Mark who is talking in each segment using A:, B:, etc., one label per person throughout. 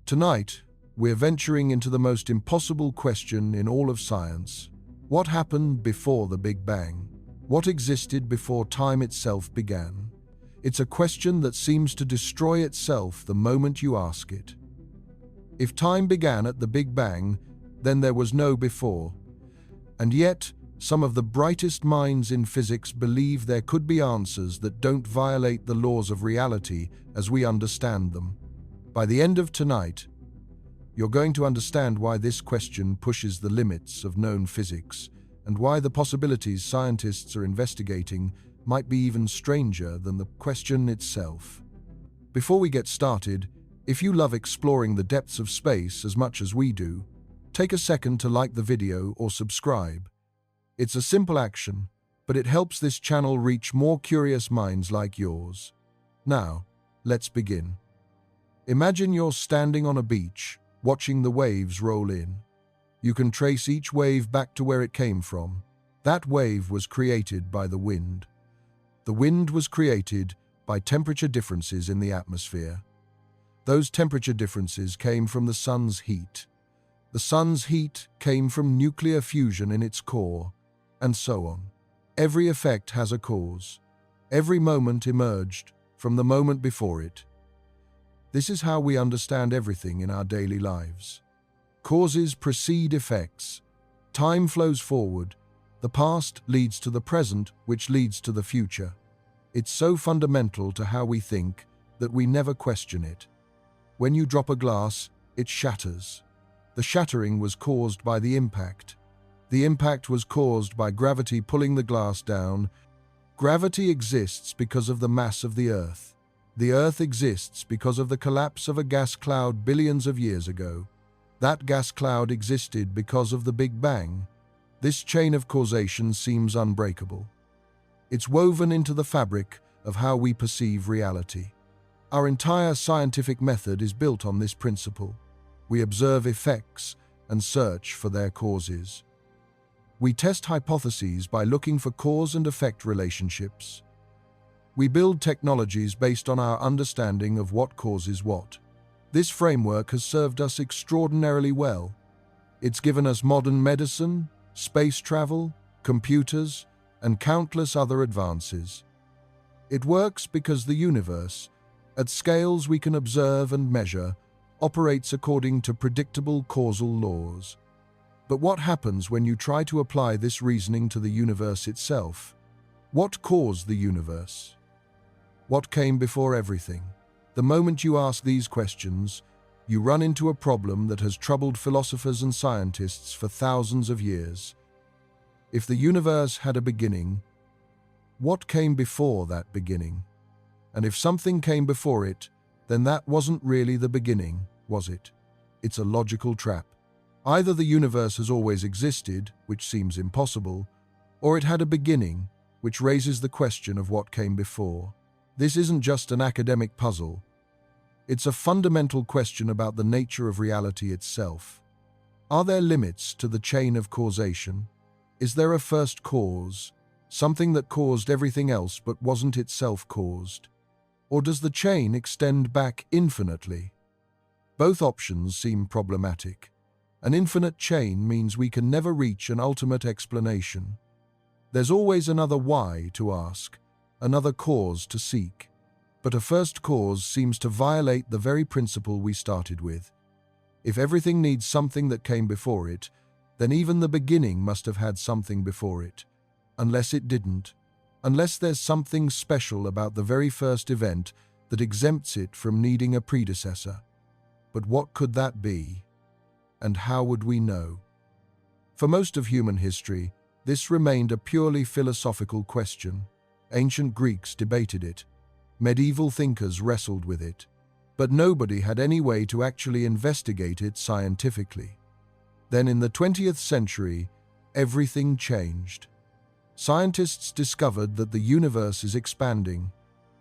A: Tonight, we're venturing into the most impossible question in all of science. What happened before the Big Bang? What existed before time itself began? It's a question that seems to destroy itself the moment you ask it. If time began at the Big Bang, then there was no before. And yet, some of the brightest minds in physics believe there could be answers that don't violate the laws of reality as we understand them. By the end of tonight, you're going to understand why this question pushes the limits of known physics and why the possibilities scientists are investigating might be even stranger than the question itself. Before we get started, if you love exploring the depths of space as much as we do, take a second to like the video or subscribe. It's a simple action, but it helps this channel reach more curious minds like yours. Now, let's begin. Imagine you're standing on a beach, watching the waves roll in. You can trace each wave back to where it came from. That wave was created by the wind. The wind was created by temperature differences in the atmosphere. Those temperature differences came from the sun's heat. The sun's heat came from nuclear fusion in its core, and so on. Every effect has a cause. Every moment emerged from the moment before it. This is how we understand everything in our daily lives. Causes precede effects. Time flows forward. The past leads to the present, which leads to the future. It's so fundamental to how we think that we never question it. When you drop a glass, it shatters. The shattering was caused by the impact. The impact was caused by gravity pulling the glass down. Gravity exists because of the mass of the Earth. The Earth exists because of the collapse of a gas cloud billions of years ago. That gas cloud existed because of the Big Bang. This chain of causation seems unbreakable. It's woven into the fabric of how we perceive reality. Our entire scientific method is built on this principle. We observe effects and search for their causes. We test hypotheses by looking for cause and effect relationships. We build technologies based on our understanding of what causes what. This framework has served us extraordinarily well. It's given us modern medicine, space travel, computers, and countless other advances. It works because the universe, at scales we can observe and measure, operates according to predictable causal laws. But what happens when you try to apply this reasoning to the universe itself? What caused the universe? What came before everything? The moment you ask these questions, you run into a problem that has troubled philosophers and scientists for thousands of years. If the universe had a beginning, what came before that beginning? And if something came before it, then that wasn't really the beginning, was it? It's a logical trap. Either the universe has always existed, which seems impossible, or it had a beginning, which raises the question of what came before. This isn't just an academic puzzle. It's a fundamental question about the nature of reality itself. Are there limits to the chain of causation? Is there a first cause, something that caused everything else but wasn't itself caused? Or does the chain extend back infinitely? Both options seem problematic. An infinite chain means we can never reach an ultimate explanation. There's always another why to ask, another cause to seek. But a first cause seems to violate the very principle we started with. If everything needs something that came before it, then even the beginning must have had something before it. Unless it didn't. Unless there's something special about the very first event that exempts it from needing a predecessor. But what could that be? And how would we know? For most of human history, this remained a purely philosophical question. Ancient Greeks debated it. Medieval thinkers wrestled with it. But nobody had any way to actually investigate it scientifically. Then in the 20th century, everything changed. Scientists discovered that the universe is expanding.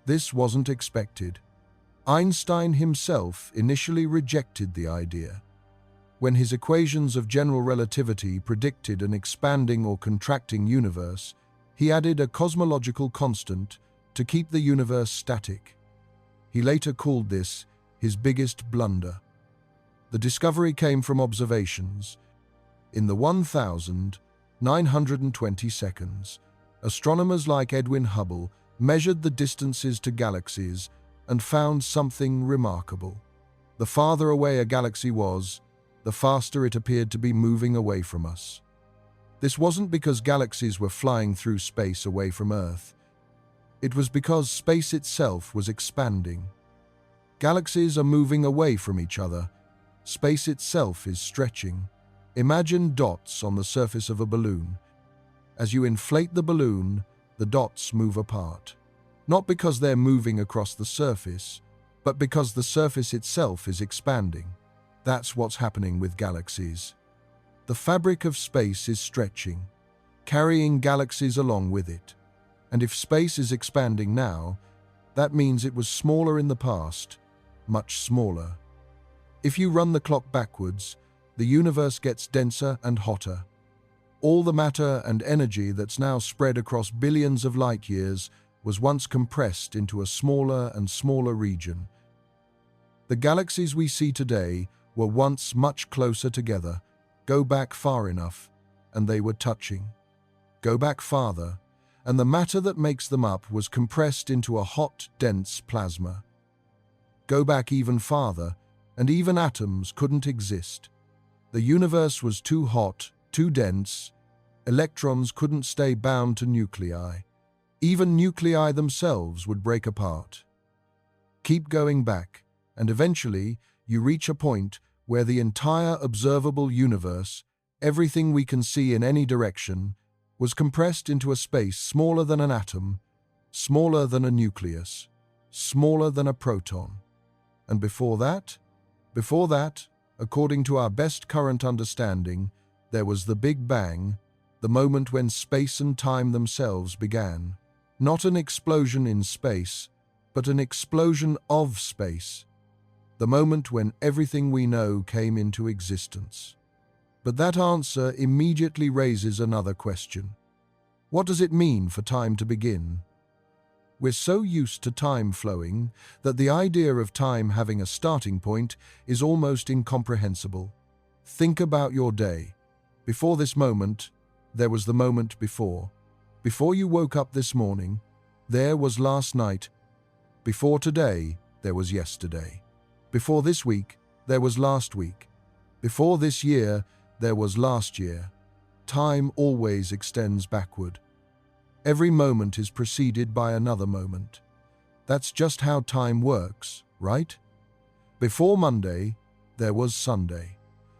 A: This wasn't expected. Einstein himself initially rejected the idea. When his equations of general relativity predicted an expanding or contracting universe, he added a cosmological constant to keep the universe static. He later called this his biggest blunder. The discovery came from observations. In the 1,920 seconds, astronomers like Edwin Hubble measured the distances to galaxies and found something remarkable. The farther away a galaxy was, the faster it appeared to be moving away from us. This wasn't because galaxies were flying through space away from Earth. It was because space itself was expanding. Galaxies are moving away from each other. Space itself is stretching. Imagine dots on the surface of a balloon. As you inflate the balloon, the dots move apart. Not because they're moving across the surface, but because the surface itself is expanding. That's what's happening with galaxies. The fabric of space is stretching, carrying galaxies along with it. And if space is expanding now, that means it was smaller in the past, much smaller. If you run the clock backwards, the universe gets denser and hotter. All the matter and energy that's now spread across billions of light years was once compressed into a smaller and smaller region. The galaxies we see today were once much closer together. Go back far enough, and they were touching. Go back farther, and the matter that makes them up was compressed into a hot, dense plasma. Go back even farther, and even atoms couldn't exist. The universe was too hot, too dense. Electrons couldn't stay bound to nuclei. Even nuclei themselves would break apart. Keep going back, and eventually you reach a point where the entire observable universe, everything we can see in any direction, was compressed into a space smaller than an atom, smaller than a nucleus, smaller than a proton. And before that, according to our best current understanding, there was the Big Bang, the moment when space and time themselves began. Not an explosion in space, but an explosion of space. The moment when everything we know came into existence. But that answer immediately raises another question. What does it mean for time to begin? We're so used to time flowing that the idea of time having a starting point is almost incomprehensible. Think about your day. Before this moment, there was the moment before. Before you woke up this morning, there was last night. Before today, there was yesterday. Before this week, there was last week. Before this year, there was last year. Time always extends backward. Every moment is preceded by another moment. That's just how time works, right? Before Monday, there was Sunday.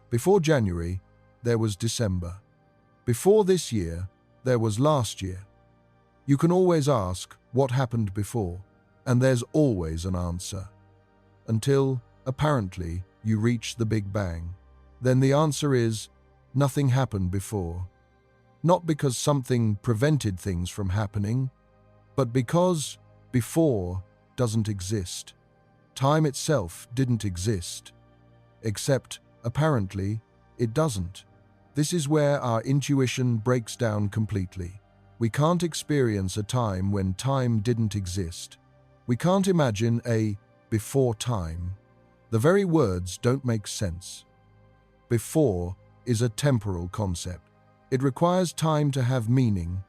A: Before January, there was December. Before this year, there was last year. You can always ask what happened before, and there's always an answer. Until, apparently, you reach the Big Bang. Then the answer is, nothing happened before. Not because something prevented things from happening, but because before doesn't exist. Time itself didn't exist. Except, apparently, it doesn't. This is where our intuition breaks down completely. We can't experience a time when time didn't exist. We can't imagine a before time. The very words don't make sense. Before is a temporal concept. It requires time to have meaning.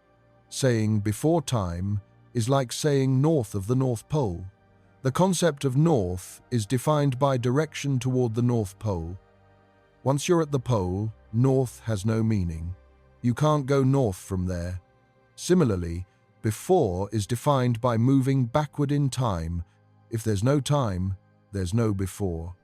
A: Saying before time is like saying north of the North Pole. The concept of north is defined by direction toward the North Pole. Once you're at the pole, north has no meaning. You can't go north from there. Similarly, before is defined by moving backward in time. If there's no time, there's no before.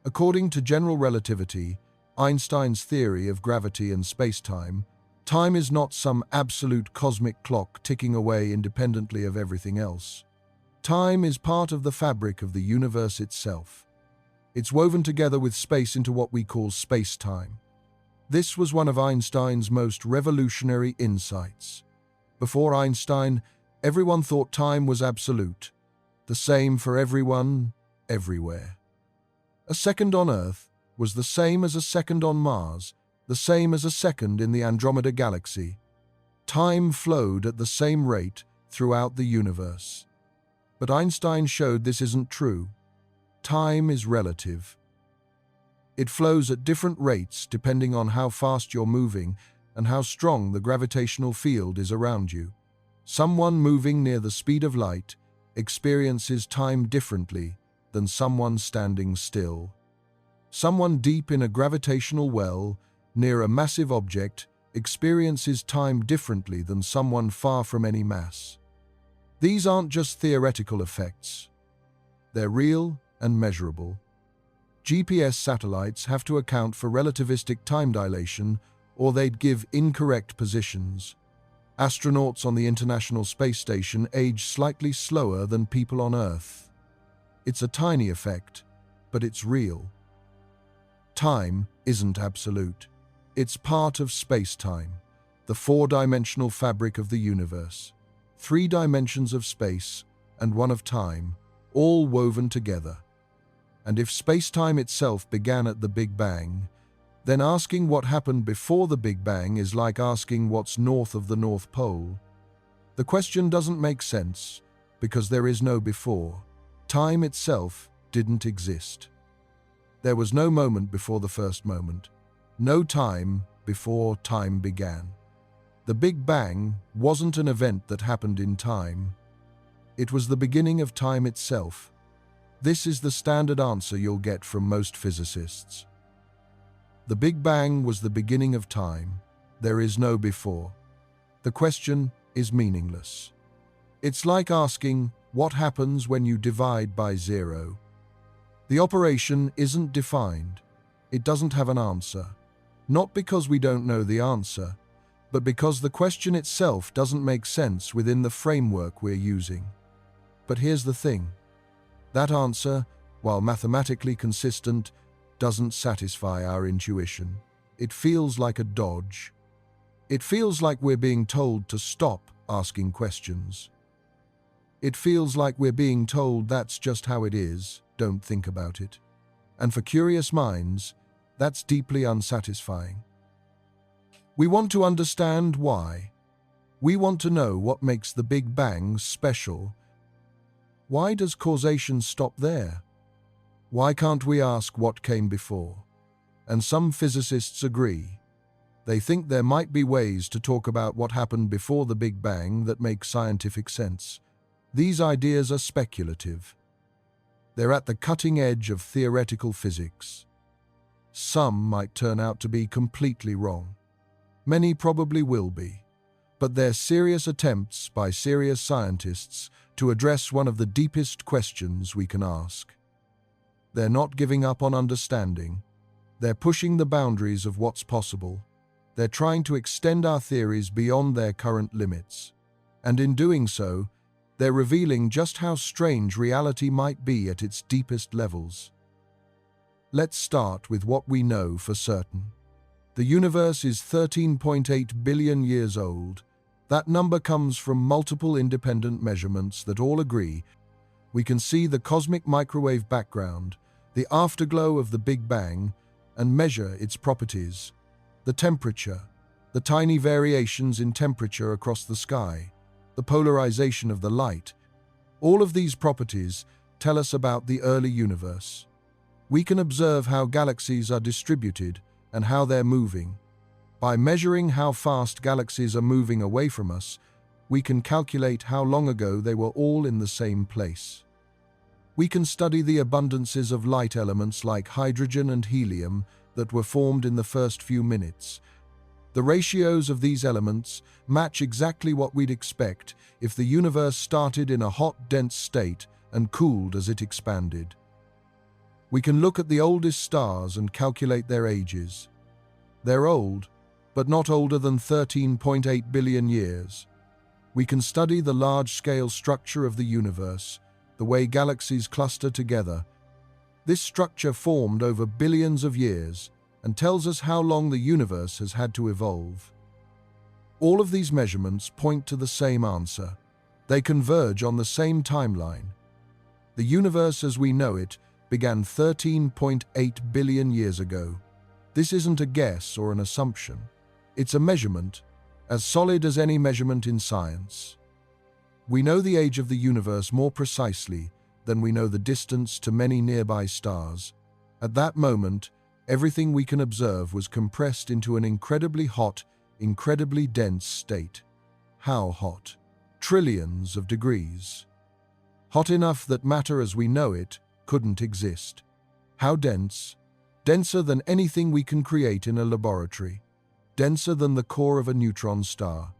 A: According to general relativity, Einstein's theory of gravity and space-time, time is not some absolute cosmic clock ticking away independently of everything else. Time is part of the fabric of the universe itself. It's woven together with space into what we call space-time. This was one of Einstein's most revolutionary insights. Before Einstein, everyone thought time was absolute, the same for everyone, everywhere. A second on Earth was the same as a second on Mars, the same as a second in the Andromeda Galaxy. Time flowed at the same rate throughout the universe. But Einstein showed this isn't true. Time is relative. It flows at different rates depending on how fast you're moving and how strong the gravitational field is around you. Someone moving near the speed of light experiences time differently than someone standing still. Someone deep in a gravitational well, near a massive object, experiences time differently than someone far from any mass. These aren't just theoretical effects. They're real and measurable. GPS satellites have to account for relativistic time dilation, or they'd give incorrect positions. Astronauts on the International Space Station age slightly slower than people on Earth. It's a tiny effect, but it's real. Time isn't absolute. It's part of space-time, the four-dimensional fabric of the universe. 3 dimensions of space and 1 of time, all woven together. And if space-time itself began at the Big Bang, then asking what happened before the Big Bang is like asking what's north of the North Pole. The question doesn't make sense because there is no before. Time itself didn't exist. There was no moment before the first moment, no time before time began. The Big Bang wasn't an event that happened in time. It was the beginning of time itself. This is the standard answer you'll get from most physicists. The Big Bang was the beginning of time. There is no before. The question is meaningless. It's like asking, what happens when you divide by 0? The operation isn't defined. It doesn't have an answer. Not because we don't know the answer, but because the question itself doesn't make sense within the framework we're using. But here's the thing. That answer, while mathematically consistent, doesn't satisfy our intuition. It feels like a dodge. It feels like we're being told to stop asking questions. It feels like we're being told that's just how it is, don't think about it. And for curious minds, that's deeply unsatisfying. We want to understand why. We want to know what makes the Big Bang special. Why does causation stop there? Why can't we ask what came before? And some physicists agree. They think there might be ways to talk about what happened before the Big Bang that make scientific sense. These ideas are speculative. They're at the cutting edge of theoretical physics. Some might turn out to be completely wrong. Many probably will be. But they're serious attempts by serious scientists to address one of the deepest questions we can ask. They're not giving up on understanding. They're pushing the boundaries of what's possible. They're trying to extend our theories beyond their current limits. And in doing so, they're revealing just how strange reality might be at its deepest levels. Let's start with what we know for certain. The universe is 13.8 billion years old. That number comes from multiple independent measurements that all agree. We can see the cosmic microwave background, the afterglow of the Big Bang, and measure its properties. The temperature, the tiny variations in temperature across the sky, the polarization of the light. All of these properties tell us about the early universe. We can observe how galaxies are distributed and how they're moving. By measuring how fast galaxies are moving away from us, we can calculate how long ago they were all in the same place. We can study the abundances of light elements like hydrogen and helium that were formed in the first few minutes. The ratios of these elements match exactly what we'd expect if the universe started in a hot, dense state and cooled as it expanded. We can look at the oldest stars and calculate their ages. They're old, but not older than 13.8 billion years. We can study the large-scale structure of the universe, the way galaxies cluster together. This structure formed over billions of years and tells us how long the universe has had to evolve. All of these measurements point to the same answer. They converge on the same timeline. The universe as we know it began 13.8 billion years ago. This isn't a guess or an assumption. It's a measurement, as solid as any measurement in science. We know the age of the universe more precisely than we know the distance to many nearby stars. At that moment, Everything we can observe was compressed into an incredibly hot, incredibly dense state. How hot? Trillions of degrees. Hot enough that matter as we know it couldn't exist. How dense? Denser than anything we can create in a laboratory. Denser than the core of a neutron star.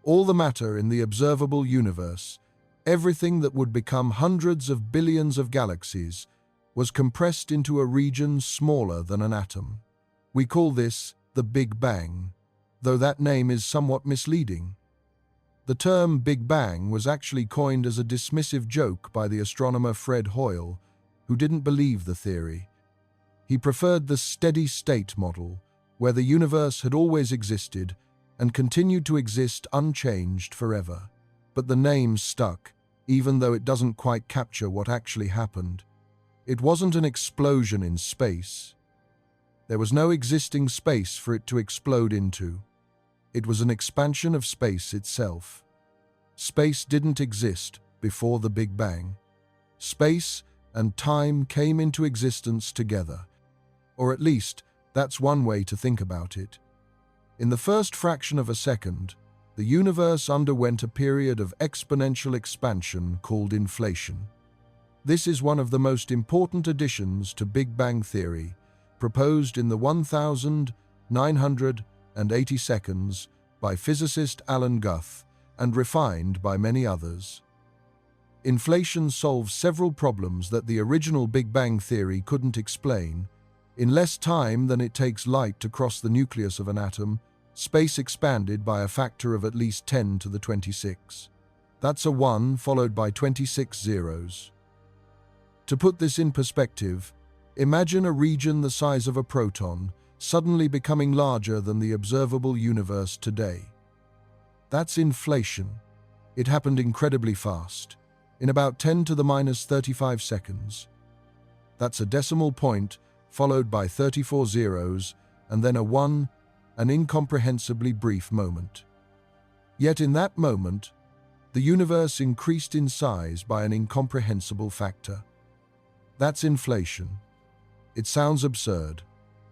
A: All the matter in the observable universe, everything that would become hundreds of billions of galaxies, was compressed into a region smaller than an atom. We call this the Big Bang, though that name is somewhat misleading. The term Big Bang was actually coined as a dismissive joke by the astronomer Fred Hoyle, who didn't believe the theory. He preferred the steady-state model, where the universe had always existed and continued to exist unchanged forever. But the name stuck, even though it doesn't quite capture what actually happened. It wasn't an explosion in space. There was no existing space for it to explode into. It was an expansion of space itself. Space didn't exist before the Big Bang. Space and time came into existence together. Or at least, that's one way to think about it. In the first fraction of a second, the universe underwent a period of exponential expansion called inflation. This is one of the most important additions to Big Bang theory, proposed in the 1980 seconds by physicist Alan Guth and refined by many others. Inflation solves several problems that the original Big Bang theory couldn't explain. In less time than it takes light to cross the nucleus of an atom, space expanded by a factor of at least 10 to the 26. That's a 1 followed by 26 zeros. To put this in perspective, imagine a region the size of a proton suddenly becoming larger than the observable universe today. That's inflation. It happened incredibly fast, in about 10 to the minus 35 seconds. That's a decimal point followed by 34 zeros and then a 1, an incomprehensibly brief moment. Yet in that moment, the universe increased in size by an incomprehensible factor. That's inflation. It sounds absurd.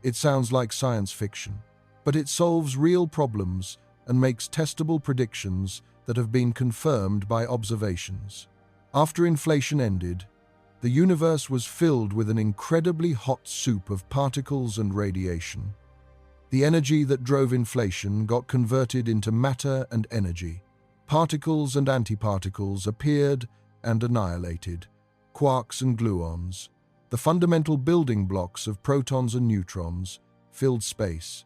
A: It sounds like science fiction. But it solves real problems and makes testable predictions that have been confirmed by observations. After inflation ended, the universe was filled with an incredibly hot soup of particles and radiation. The energy that drove inflation got converted into matter and energy. Particles and antiparticles appeared and annihilated. Quarks and gluons, the fundamental building blocks of protons and neutrons, filled space.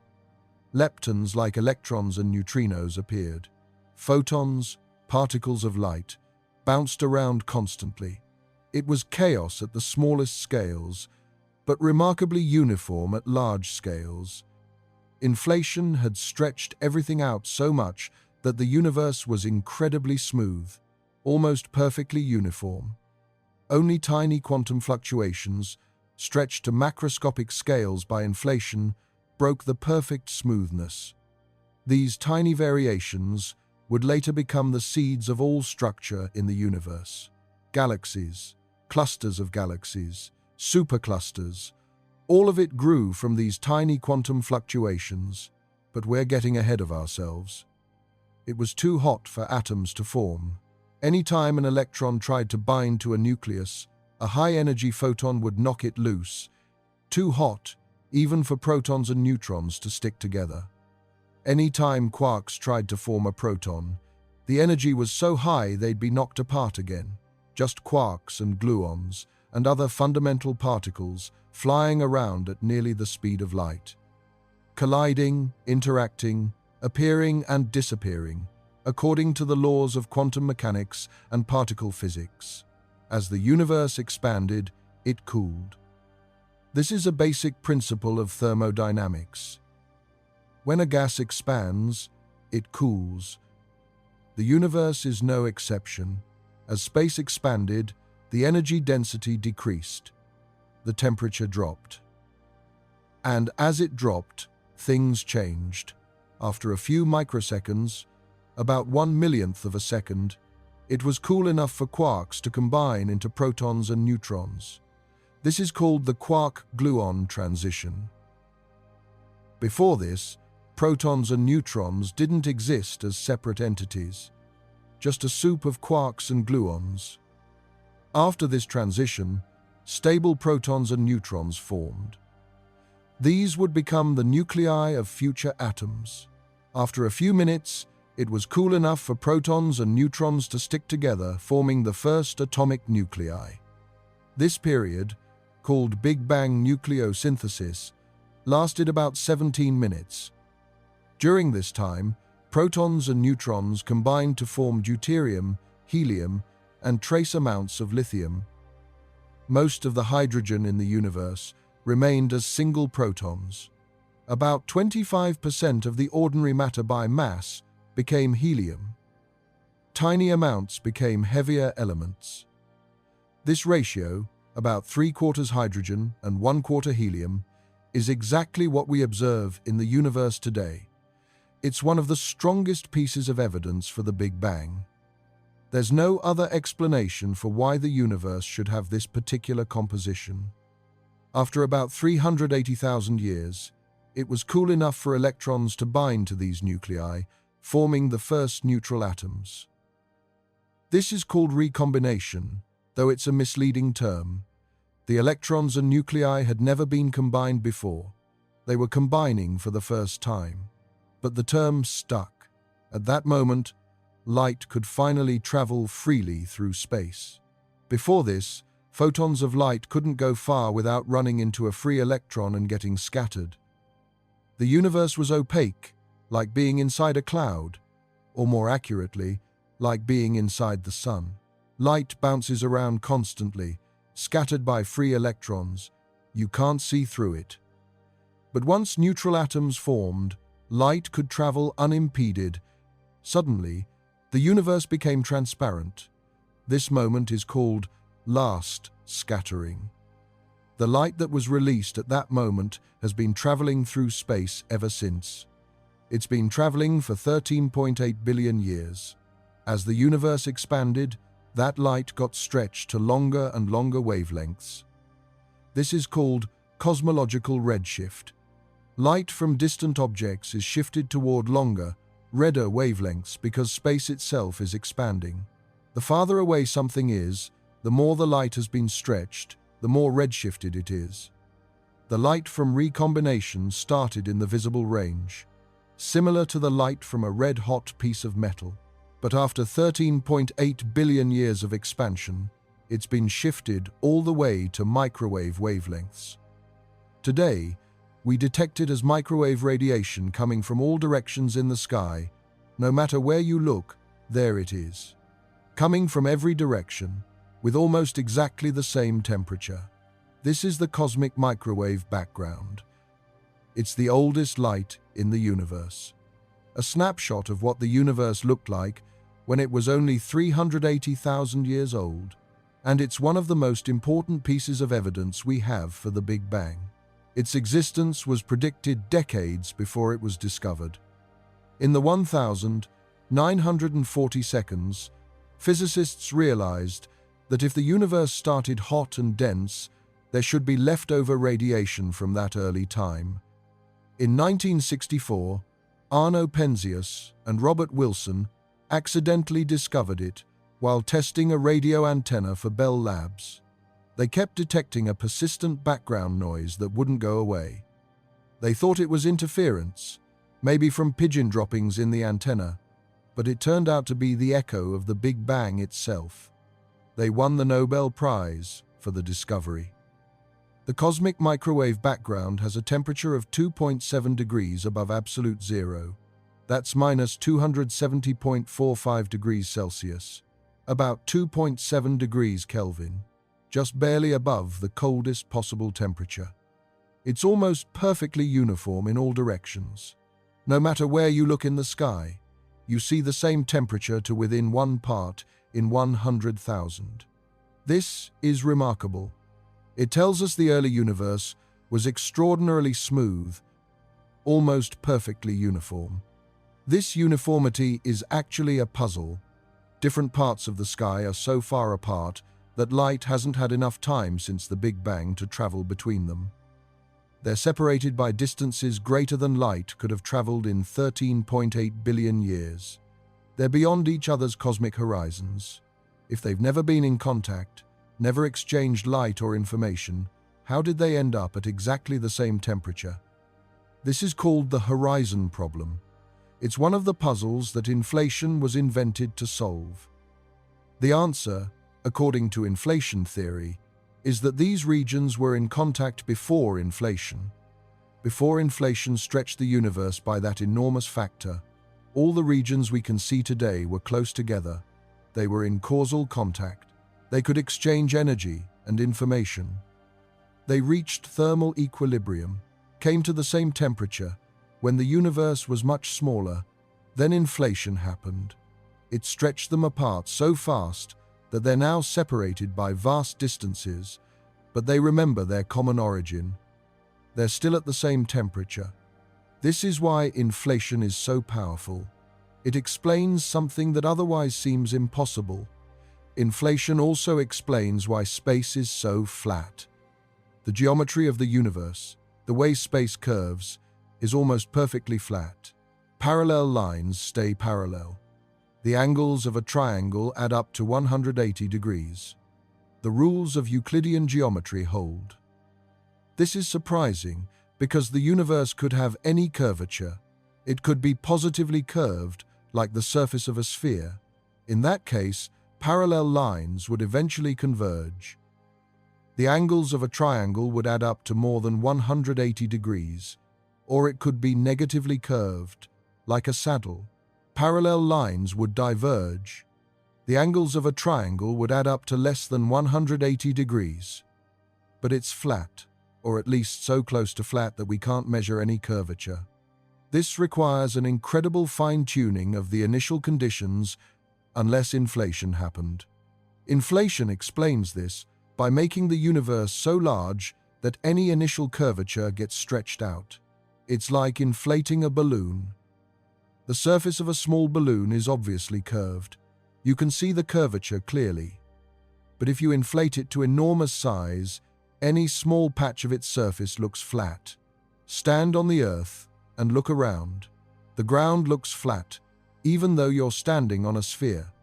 A: Leptons like electrons and neutrinos appeared. Photons, particles of light, bounced around constantly. It was chaos at the smallest scales, but remarkably uniform at large scales. Inflation had stretched everything out so much that the universe was incredibly smooth, almost perfectly uniform. Only tiny quantum fluctuations, stretched to macroscopic scales by inflation, broke the perfect smoothness. These tiny variations would later become the seeds of all structure in the universe. Galaxies, clusters of galaxies, superclusters, all of it grew from these tiny quantum fluctuations, but we're getting ahead of ourselves. It was too hot for atoms to form. Any time an electron tried to bind to a nucleus, a high-energy photon would knock it loose. Too hot, even for protons and neutrons to stick together. Any time quarks tried to form a proton, the energy was so high they'd be knocked apart again. Just quarks and gluons and other fundamental particles flying around at nearly the speed of light. Colliding, interacting, appearing and disappearing, according to the laws of quantum mechanics and particle physics. As the universe expanded, it cooled. This is a basic principle of thermodynamics. When a gas expands, it cools. The universe is no exception. As space expanded, the energy density decreased. The temperature dropped. And as it dropped, things changed. After a few microseconds, about 1/1,000,000th of a second, it was cool enough for quarks to combine into protons and neutrons. This is called the quark-gluon transition. Before this, protons and neutrons didn't exist as separate entities, just a soup of quarks and gluons. After this transition, stable protons and neutrons formed. These would become the nuclei of future atoms. After a few minutes, it was cool enough for protons and neutrons to stick together, forming the first atomic nuclei. This period, called Big Bang nucleosynthesis, lasted about 17 minutes. During this time, protons and neutrons combined to form deuterium, helium, and trace amounts of lithium. Most of the hydrogen in the universe remained as single protons. About 25% of the ordinary matter by mass became helium. Tiny amounts became heavier elements. This ratio, about 3/4 hydrogen and 1/4 helium, is exactly what we observe in the universe today. It's one of the strongest pieces of evidence for the Big Bang. There's no other explanation for why the universe should have this particular composition. After about 380,000 years, it was cool enough for electrons to bind to these nuclei, forming the first neutral atoms. This is called recombination, though it's a misleading term. The electrons and nuclei had never been combined before. They were combining for the first time. But the term stuck. At that moment, light could finally travel freely through space. Before this, photons of light couldn't go far without running into a free electron and getting scattered. The universe was opaque, like being inside a cloud, or more accurately, like being inside the sun. Light bounces around constantly, scattered by free electrons. You can't see through it. But once neutral atoms formed, light could travel unimpeded. Suddenly, the universe became transparent. This moment is called last scattering. The light that was released at that moment has been traveling through space ever since. It's been traveling for 13.8 billion years. As the universe expanded, that light got stretched to longer and longer wavelengths. This is called cosmological redshift. Light from distant objects is shifted toward longer, redder wavelengths because space itself is expanding. The farther away something is, the more the light has been stretched, the more redshifted it is. The light from recombination started in the visible range, similar to the light from a red-hot piece of metal. But after 13.8 billion years of expansion, it's been shifted all the way to microwave wavelengths. Today, we detect it as microwave radiation coming from all directions in the sky. No matter where you look, there it is. Coming from every direction, with almost exactly the same temperature. This is the cosmic microwave background. It's the oldest light in the universe. A snapshot of what the universe looked like when it was only 380,000 years old, and it's one of the most important pieces of evidence we have for the Big Bang. Its existence was predicted decades before it was discovered. In the 1940 seconds, physicists realized that if the universe started hot and dense, there should be leftover radiation from that early time. In 1964, Arno Penzias and Robert Wilson accidentally discovered it while testing a radio antenna for Bell Labs. They kept detecting a persistent background noise that wouldn't go away. They thought it was interference, maybe from pigeon droppings in the antenna, but it turned out to be the echo of the Big Bang itself. They won the Nobel Prize for the discovery. The cosmic microwave background has a temperature of 2.7 degrees above absolute zero. That's minus 270.45 degrees Celsius, about 2.7 degrees Kelvin, just barely above the coldest possible temperature. It's almost perfectly uniform in all directions. No matter where you look in the sky, you see the same temperature to within 1 part in 100,000. This is remarkable. It tells us the early universe was extraordinarily smooth, almost perfectly uniform. This uniformity is actually a puzzle. Different parts of the sky are so far apart that light hasn't had enough time since the Big Bang to travel between them. They're separated by distances greater than light could have traveled in 13.8 billion years. They're beyond each other's cosmic horizons. If they've never been in contact, never exchanged light or information, how did they end up at exactly the same temperature? This is called the horizon problem. It's one of the puzzles that inflation was invented to solve. The answer, according to inflation theory, is that these regions were in contact before inflation. Before inflation stretched the universe by that enormous factor, all the regions we can see today were close together. They were in causal contact. They could exchange energy and information. They reached thermal equilibrium, came to the same temperature, when the universe was much smaller. Then inflation happened. It stretched them apart so fast that they're now separated by vast distances, but they remember their common origin. They're still at the same temperature. This is why inflation is so powerful. It explains something that otherwise seems impossible. Inflation also explains why space is so flat. The geometry of the universe, the way space curves, is almost perfectly flat. Parallel lines stay parallel. The angles of a triangle add up to 180 degrees. The rules of Euclidean geometry hold. This is surprising because the universe could have any curvature. It could be positively curved, like the surface of a sphere. In that case, parallel lines would eventually converge. The angles of a triangle would add up to more than 180 degrees, or it could be negatively curved, like a saddle. Parallel lines would diverge. The angles of a triangle would add up to less than 180 degrees. But it's flat, or at least so close to flat that we can't measure any curvature. This requires an incredible fine-tuning of the initial conditions unless inflation happened. Inflation explains this by making the universe so large that any initial curvature gets stretched out. It's like inflating a balloon. The surface of a small balloon is obviously curved. You can see the curvature clearly. But if you inflate it to enormous size, any small patch of its surface looks flat. Stand on the earth and look around. The ground looks flat, even though you're standing on a sphere.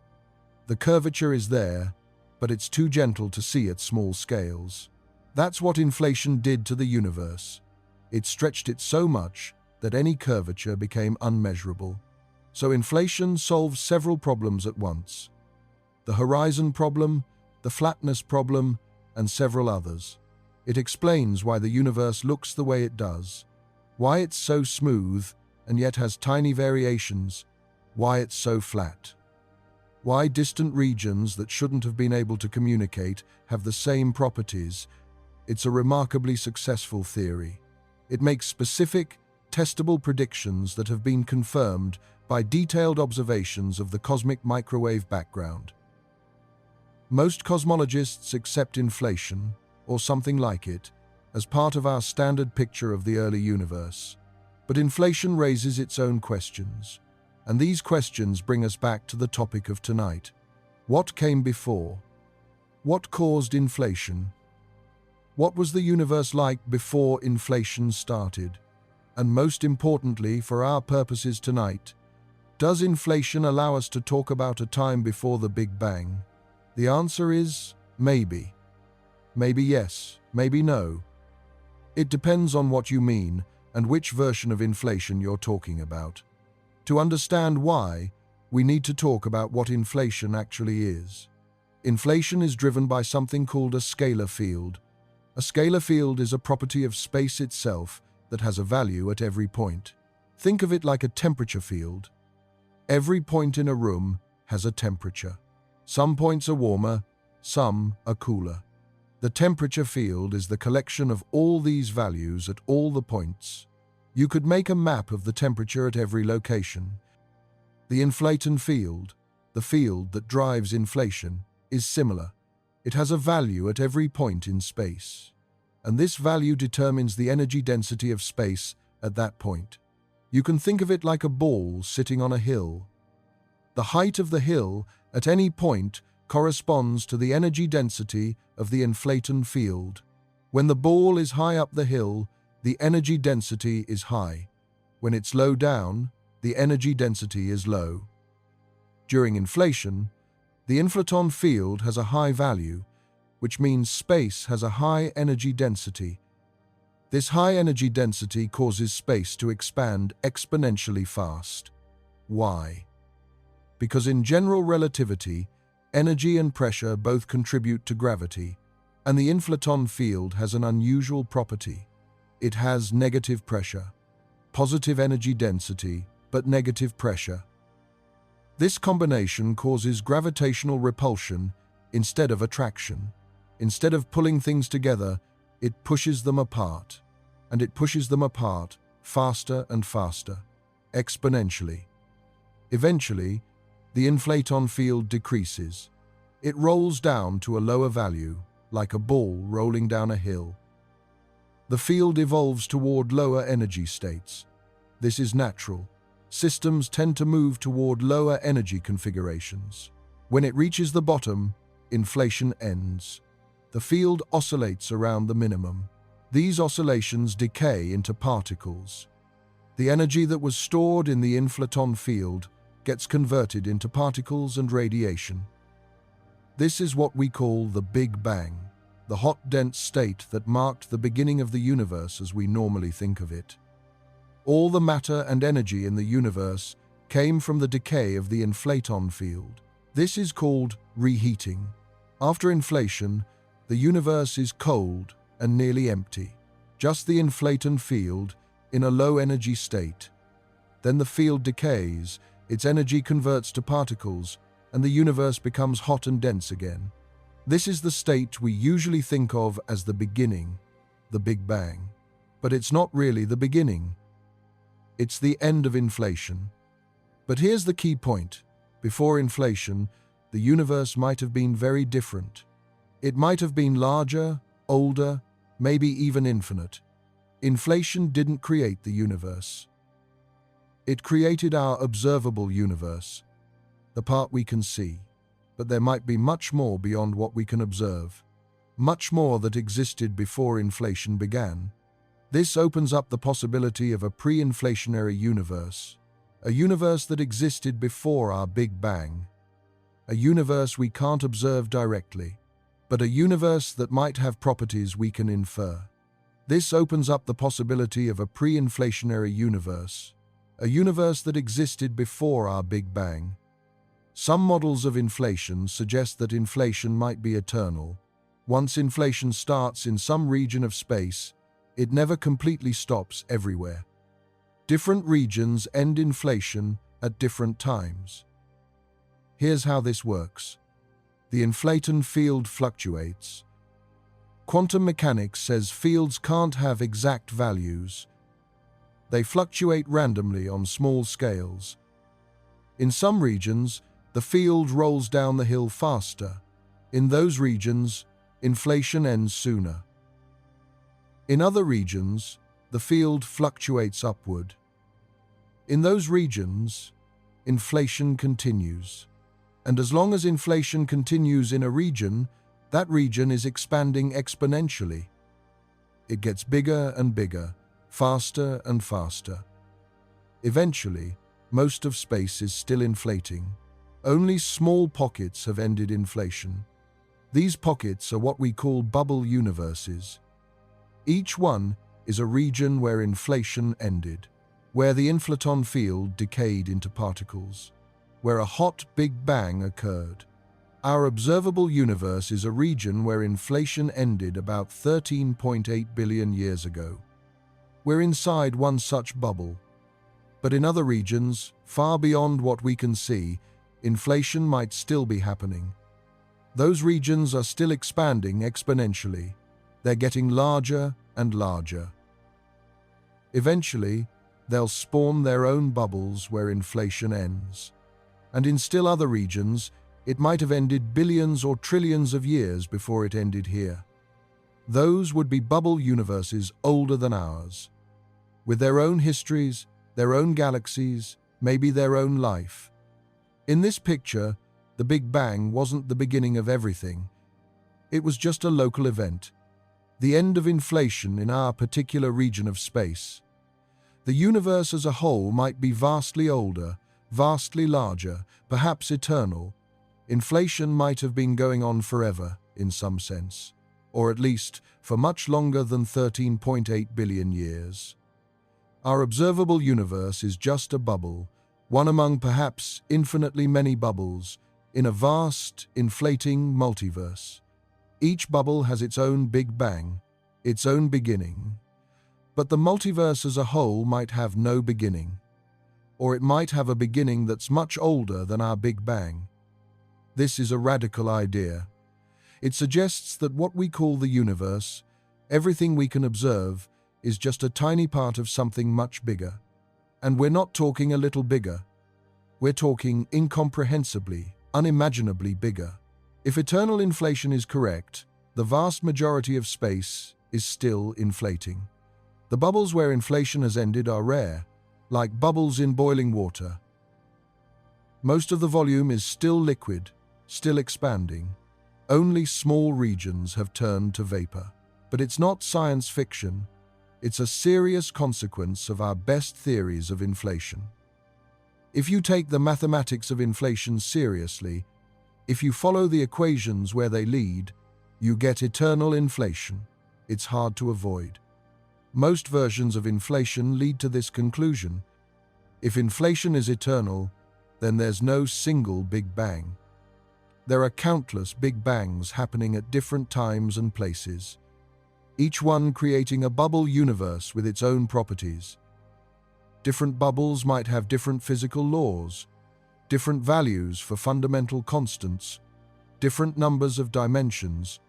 A: The curvature is there, but it's too gentle to see at small scales. That's what inflation did to the universe. It stretched it so much that any curvature became unmeasurable. So inflation solves several problems at once. The horizon problem, the flatness problem, and several others. It explains why the universe looks the way it does, why it's so smooth and yet has tiny variations, why it's so flat. Why distant regions that shouldn't have been able to communicate have the same properties. It's a remarkably successful theory. It makes specific, testable predictions that have been confirmed by detailed observations of the cosmic microwave background. Most cosmologists accept inflation, or something like it, as part of our standard picture of the early universe. But inflation raises its own questions, and these questions bring us back to the topic of tonight. What came before? What caused inflation? What was the universe like before inflation started? And most importantly, for our purposes tonight, does inflation allow us to talk about a time before the Big Bang? The answer is maybe. Maybe yes, maybe no. It depends on what you mean and which version of inflation you're talking about. To understand why, we need to talk about what inflation actually is. Inflation is driven by something called a scalar field. A scalar field is a property of space itself that has a value at every point. Think of it like a temperature field. Every point in a room has a temperature. Some points are warmer, some are cooler. The temperature field is the collection of all these values at all the points. You could make a map of the temperature at every location. The inflation field, the field that drives inflation, is similar. It has a value at every point in space. And this value determines the energy density of space at that point. You can think of it like a ball sitting on a hill. The height of the hill at any point corresponds to the energy density of the inflaton field. When the ball is high up the hill, the energy density is high. When it's low down, the energy density is low. During inflation, the inflaton field has a high value, which means space has a high energy density. This high energy density causes space to expand exponentially fast. Why? Because in general relativity, energy and pressure both contribute to gravity, and the inflaton field has an unusual property. It has negative pressure, positive energy density, but negative pressure. This combination causes gravitational repulsion instead of attraction. Instead of pulling things together, it pushes them apart, and it pushes them apart faster and faster, exponentially. Eventually, the inflaton field decreases. It rolls down to a lower value, like a ball rolling down a hill. The field evolves toward lower energy states. This is natural. Systems tend to move toward lower energy configurations. When it reaches the bottom, inflation ends. The field oscillates around the minimum. These oscillations decay into particles. The energy that was stored in the inflaton field gets converted into particles and radiation. This is what we call the Big Bang, the hot, dense state that marked the beginning of the universe as we normally think of it. All the matter and energy in the universe came from the decay of the inflaton field. This is called reheating. After inflation, the universe is cold and nearly empty. Just the inflaton field in a low energy state. Then the field decays, its energy converts to particles, and the universe becomes hot and dense again. This is the state we usually think of as the beginning, the Big Bang. But it's not really the beginning. It's the end of inflation. But here's the key point. Before inflation, the universe might have been very different. It might have been larger, older, maybe even infinite. Inflation didn't create the universe. It created our observable universe, the part we can see. But there might be much more beyond what we can observe. Much more that existed before inflation began. This opens up the possibility of a pre-inflationary universe, a universe that existed before our Big Bang, a universe we can't observe directly, but a universe that might have properties we can infer. This opens up the possibility of a pre-inflationary universe, a universe that existed before our Big Bang. Some models of inflation suggest that inflation might be eternal. Once inflation starts in some region of space, it never completely stops everywhere. Different regions end inflation at different times. Here's how this works. The inflaton field fluctuates. Quantum mechanics says fields can't have exact values. They fluctuate randomly on small scales. In some regions, the field rolls down the hill faster. In those regions, inflation ends sooner. In other regions, the field fluctuates upward. In those regions, inflation continues. And as long as inflation continues in a region, that region is expanding exponentially. It gets bigger and bigger, faster and faster. Eventually, most of space is still inflating. Only small pockets have ended inflation. These pockets are what we call bubble universes. Each one is a region where inflation ended, where the inflaton field decayed into particles, where a hot Big Bang occurred. Our observable universe is a region where inflation ended about 13.8 billion years ago. We're inside one such bubble. But in other regions, far beyond what we can see, inflation might still be happening. Those regions are still expanding exponentially. They're getting larger and larger. Eventually, they'll spawn their own bubbles where inflation ends. And in still other regions, it might have ended billions or trillions of years before it ended here. Those would be bubble universes older than ours, with their own histories, their own galaxies, maybe their own life. In this picture, The Big Bang wasn't the beginning of everything. It was just a local event, the end of inflation in our particular region of space. The universe as a whole might be vastly older, vastly larger, perhaps eternal. Inflation might have been going on forever, in some sense, or at least for much longer than 13.8 billion years. Our observable universe is just a bubble, one among perhaps infinitely many bubbles, in a vast, inflating multiverse. Each bubble has its own Big Bang, its own beginning. But the multiverse as a whole might have no beginning, or it might have a beginning that's much older than our Big Bang. This is a radical idea. It suggests that what we call the universe, everything we can observe, is just a tiny part of something much bigger. And we're not talking a little bigger. We're talking incomprehensibly, unimaginably bigger. If eternal inflation is correct, the vast majority of space is still inflating. The bubbles where inflation has ended are rare, like bubbles in boiling water. Most of the volume is still liquid, still expanding. Only small regions have turned to vapor. But it's not science fiction. It's a serious consequence of our best theories of inflation. If you take the mathematics of inflation seriously, if you follow the equations where they lead, you get eternal inflation. It's hard to avoid. Most versions of inflation lead to this conclusion. If inflation is eternal, then there's no single Big Bang. There are countless Big Bangs happening at different times and places, each one creating a bubble universe with its own properties. Different bubbles might have different physical laws, different values for fundamental constants, different numbers of dimensions.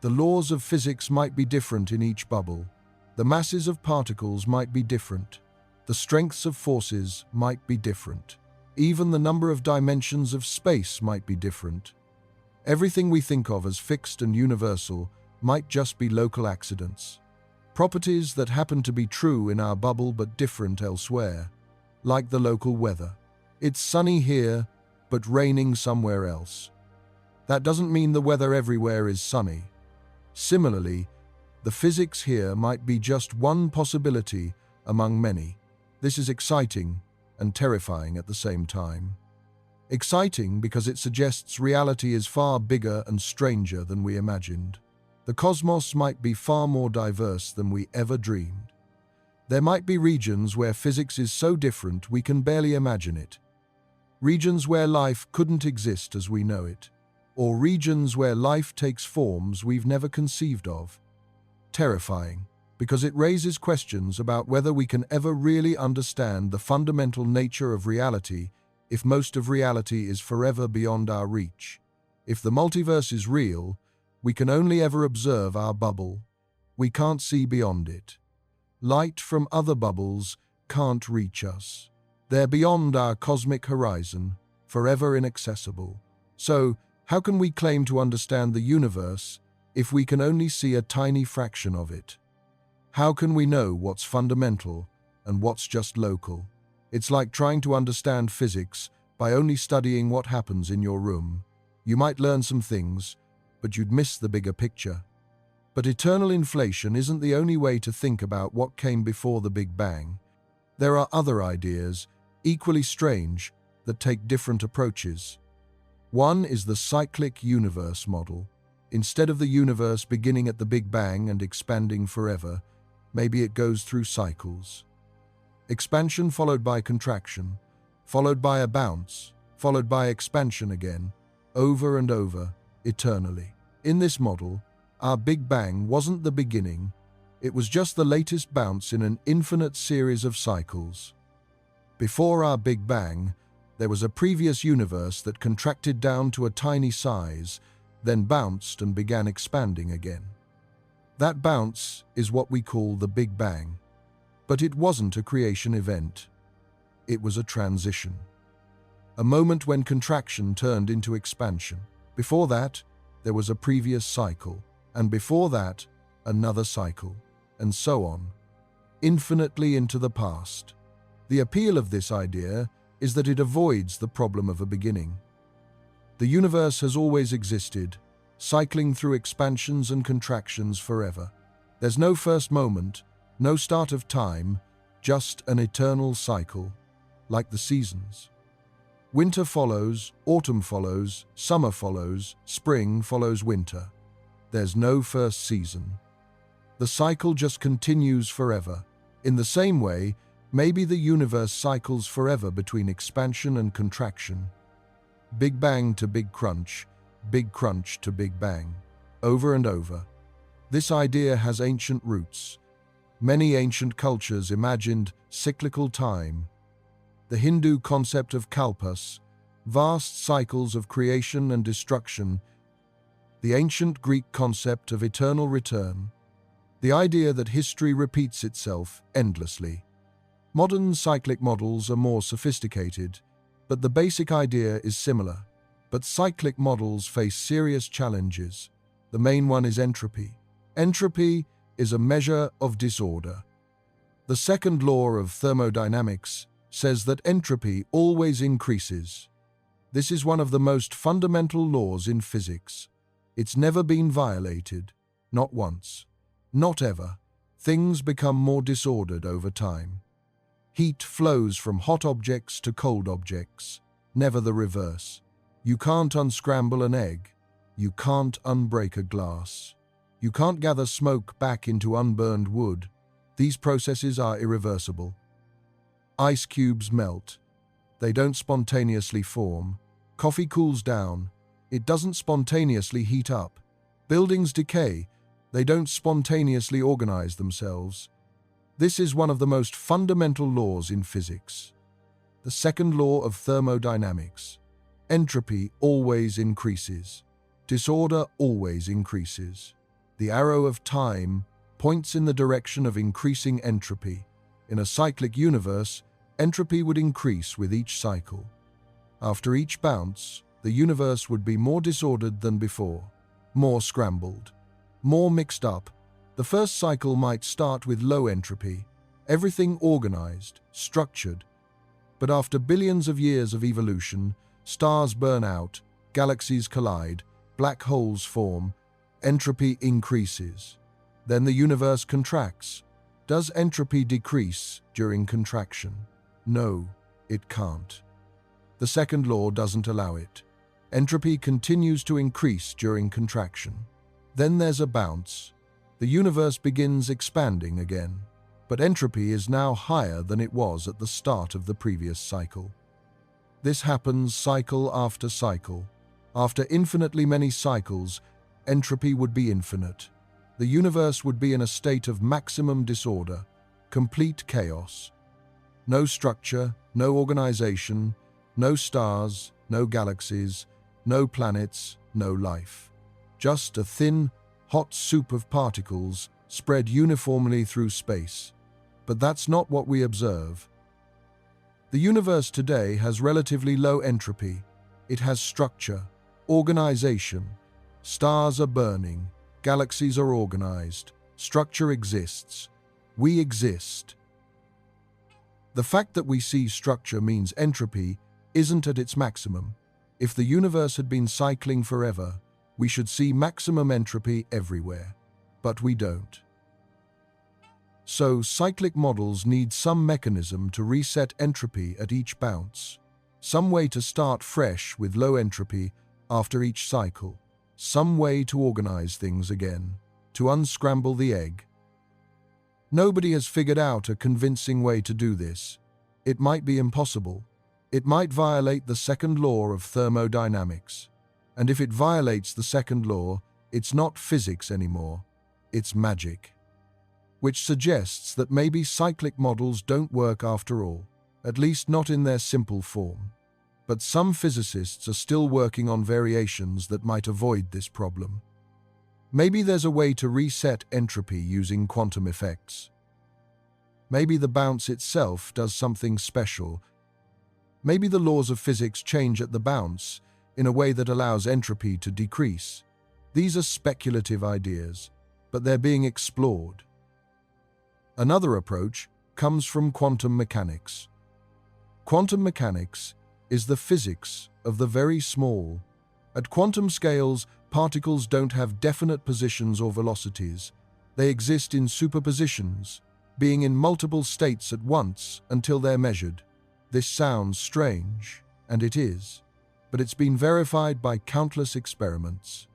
A: The laws of physics might be different in each bubble. The masses of particles might be different. The strengths of forces might be different. Even the number of dimensions of space might be different. Everything we think of as fixed and universal might just be local accidents. Properties that happen to be true in our bubble but different elsewhere, like the local weather. It's sunny here, but raining somewhere else. That doesn't mean the weather everywhere is sunny. Similarly, the physics here might be just one possibility among many. This is exciting and terrifying at the same time. Exciting because it suggests reality is far bigger and stranger than we imagined. The cosmos might be far more diverse than we ever dreamed. There might be regions where physics is so different we can barely imagine it. Regions where life couldn't exist as we know it. Or regions where life takes forms we've never conceived of. Terrifying, because it raises questions about whether we can ever really understand the fundamental nature of reality if most of reality is forever beyond our reach. If the multiverse is real, we can only ever observe our bubble. We can't see beyond it. Light from other bubbles can't reach us. They're beyond our cosmic horizon, forever inaccessible. So, how can we claim to understand the universe if we can only see a tiny fraction of it? How can we know what's fundamental and what's just local? It's like trying to understand physics by only studying what happens in your room. You might learn some things, but you'd miss the bigger picture. But eternal inflation isn't the only way to think about what came before the Big Bang. There are other ideas, equally strange, that take different approaches. One is the cyclic universe model. Instead of the universe beginning at the Big Bang and expanding forever, maybe it goes through cycles. Expansion followed by contraction, followed by a bounce, followed by expansion again, over and over, eternally. In this model, our Big Bang wasn't the beginning, it was just the latest bounce in an infinite series of cycles. Before our Big Bang, there was a previous universe that contracted down to a tiny size, then bounced and began expanding again. That bounce is what we call the Big Bang. But it wasn't a creation event. It was a transition. A moment when contraction turned into expansion. Before that, there was a previous cycle, and before that, another cycle, and so on, infinitely into the past. The appeal of this idea is that it avoids the problem of a beginning. The universe has always existed, cycling through expansions and contractions forever. There's no first moment, no start of time, just an eternal cycle, like the seasons. Winter follows, autumn follows, summer follows, spring follows winter. There's no first season. The cycle just continues forever. In the same way, maybe the universe cycles forever between expansion and contraction. Big Bang to Big Crunch to Big Bang, over and over. This idea has ancient roots. Many ancient cultures imagined cyclical time. The Hindu concept of kalpas, vast cycles of creation and destruction. The ancient Greek concept of eternal return. The idea that history repeats itself endlessly. Modern cyclic models are more sophisticated, but the basic idea is similar. But cyclic models face serious challenges. The main one is entropy. Entropy is a measure of disorder. The second law of thermodynamics says that entropy always increases. This is one of the most fundamental laws in physics. It's never been violated, not once, not ever. Things become more disordered over time. Heat flows from hot objects to cold objects, never the reverse. You can't unscramble an egg. You can't unbreak a glass. You can't gather smoke back into unburned wood. These processes are irreversible. Ice cubes melt. They don't spontaneously form. Coffee cools down. It doesn't spontaneously heat up. Buildings decay. They don't spontaneously organize themselves. This is one of the most fundamental laws in physics. The second law of thermodynamics. Entropy always increases. Disorder always increases. The arrow of time points in the direction of increasing entropy. In a cyclic universe, entropy would increase with each cycle. After each bounce, the universe would be more disordered than before, more scrambled, more mixed up. The first cycle might start with low entropy, everything organized, structured. But after billions of years of evolution, stars burn out, galaxies collide, black holes form, entropy increases. Then the universe contracts. Does entropy decrease during contraction? No, it can't. The second law doesn't allow it. Entropy continues to increase during contraction. Then there's a bounce. The universe begins expanding again, but entropy is now higher than it was at the start of the previous cycle. This happens cycle after cycle. After infinitely many cycles, entropy would be infinite. The universe would be in a state of maximum disorder, complete chaos. No structure, no organization, no stars, no galaxies, no planets, no life. Just a thin, hot soup of particles spread uniformly through space. But that's not what we observe. The universe today has relatively low entropy. It has structure, organization. Stars are burning, galaxies are organized, structure exists. We exist. The fact that we see structure means entropy isn't at its maximum. If the universe had been cycling forever, we should see maximum entropy everywhere. But we don't. So, cyclic models need some mechanism to reset entropy at each bounce. Some way to start fresh with low entropy after each cycle. Some way to organize things again, to unscramble the egg. Nobody has figured out a convincing way to do this. It might be impossible. It might violate the second law of thermodynamics. And if it violates the second law, it's not physics anymore. It's magic. Which suggests that maybe cyclic models don't work after all, at least not in their simple form. But some physicists are still working on variations that might avoid this problem. Maybe there's a way to reset entropy using quantum effects. Maybe the bounce itself does something special. Maybe the laws of physics change at the bounce in a way that allows entropy to decrease. These are speculative ideas, but they're being explored. Another approach comes from quantum mechanics. Quantum mechanics is the physics of the very small, At quantum scales, particles don't have definite positions or velocities. They exist in superpositions, being in multiple states at once until they're measured. This sounds strange, and it is, but it's been verified by countless experiments.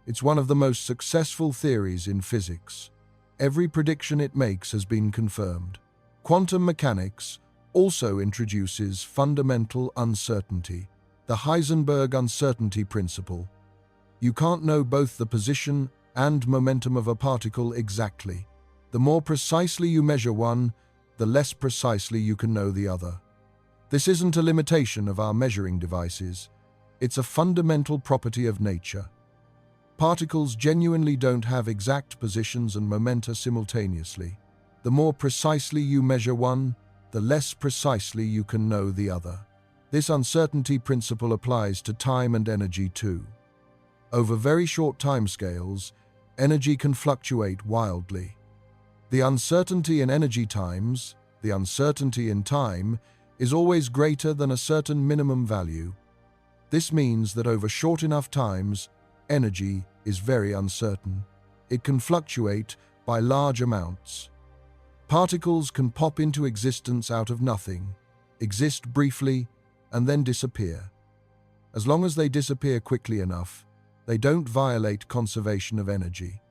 A: It's one of the most successful theories in physics. Every prediction it makes has been confirmed. Quantum mechanics also introduces fundamental uncertainty, the Heisenberg uncertainty principle. You can't know both the position and momentum of a particle exactly. The more precisely you measure one, the less precisely you can know the other. This isn't a limitation of our measuring devices. It's a fundamental property of nature. Particles genuinely don't have exact positions and momenta simultaneously. The more precisely you measure one, the less precisely you can know the other. This uncertainty principle applies to time and energy too. Over very short timescales, energy can fluctuate wildly. The uncertainty in energy times, the uncertainty in time, is always greater than a certain minimum value. This means that over short enough times, energy is very uncertain. It can fluctuate by large amounts. Particles can pop into existence out of nothing, exist briefly, and then disappear. As long as they disappear quickly enough, they don't violate conservation of energy.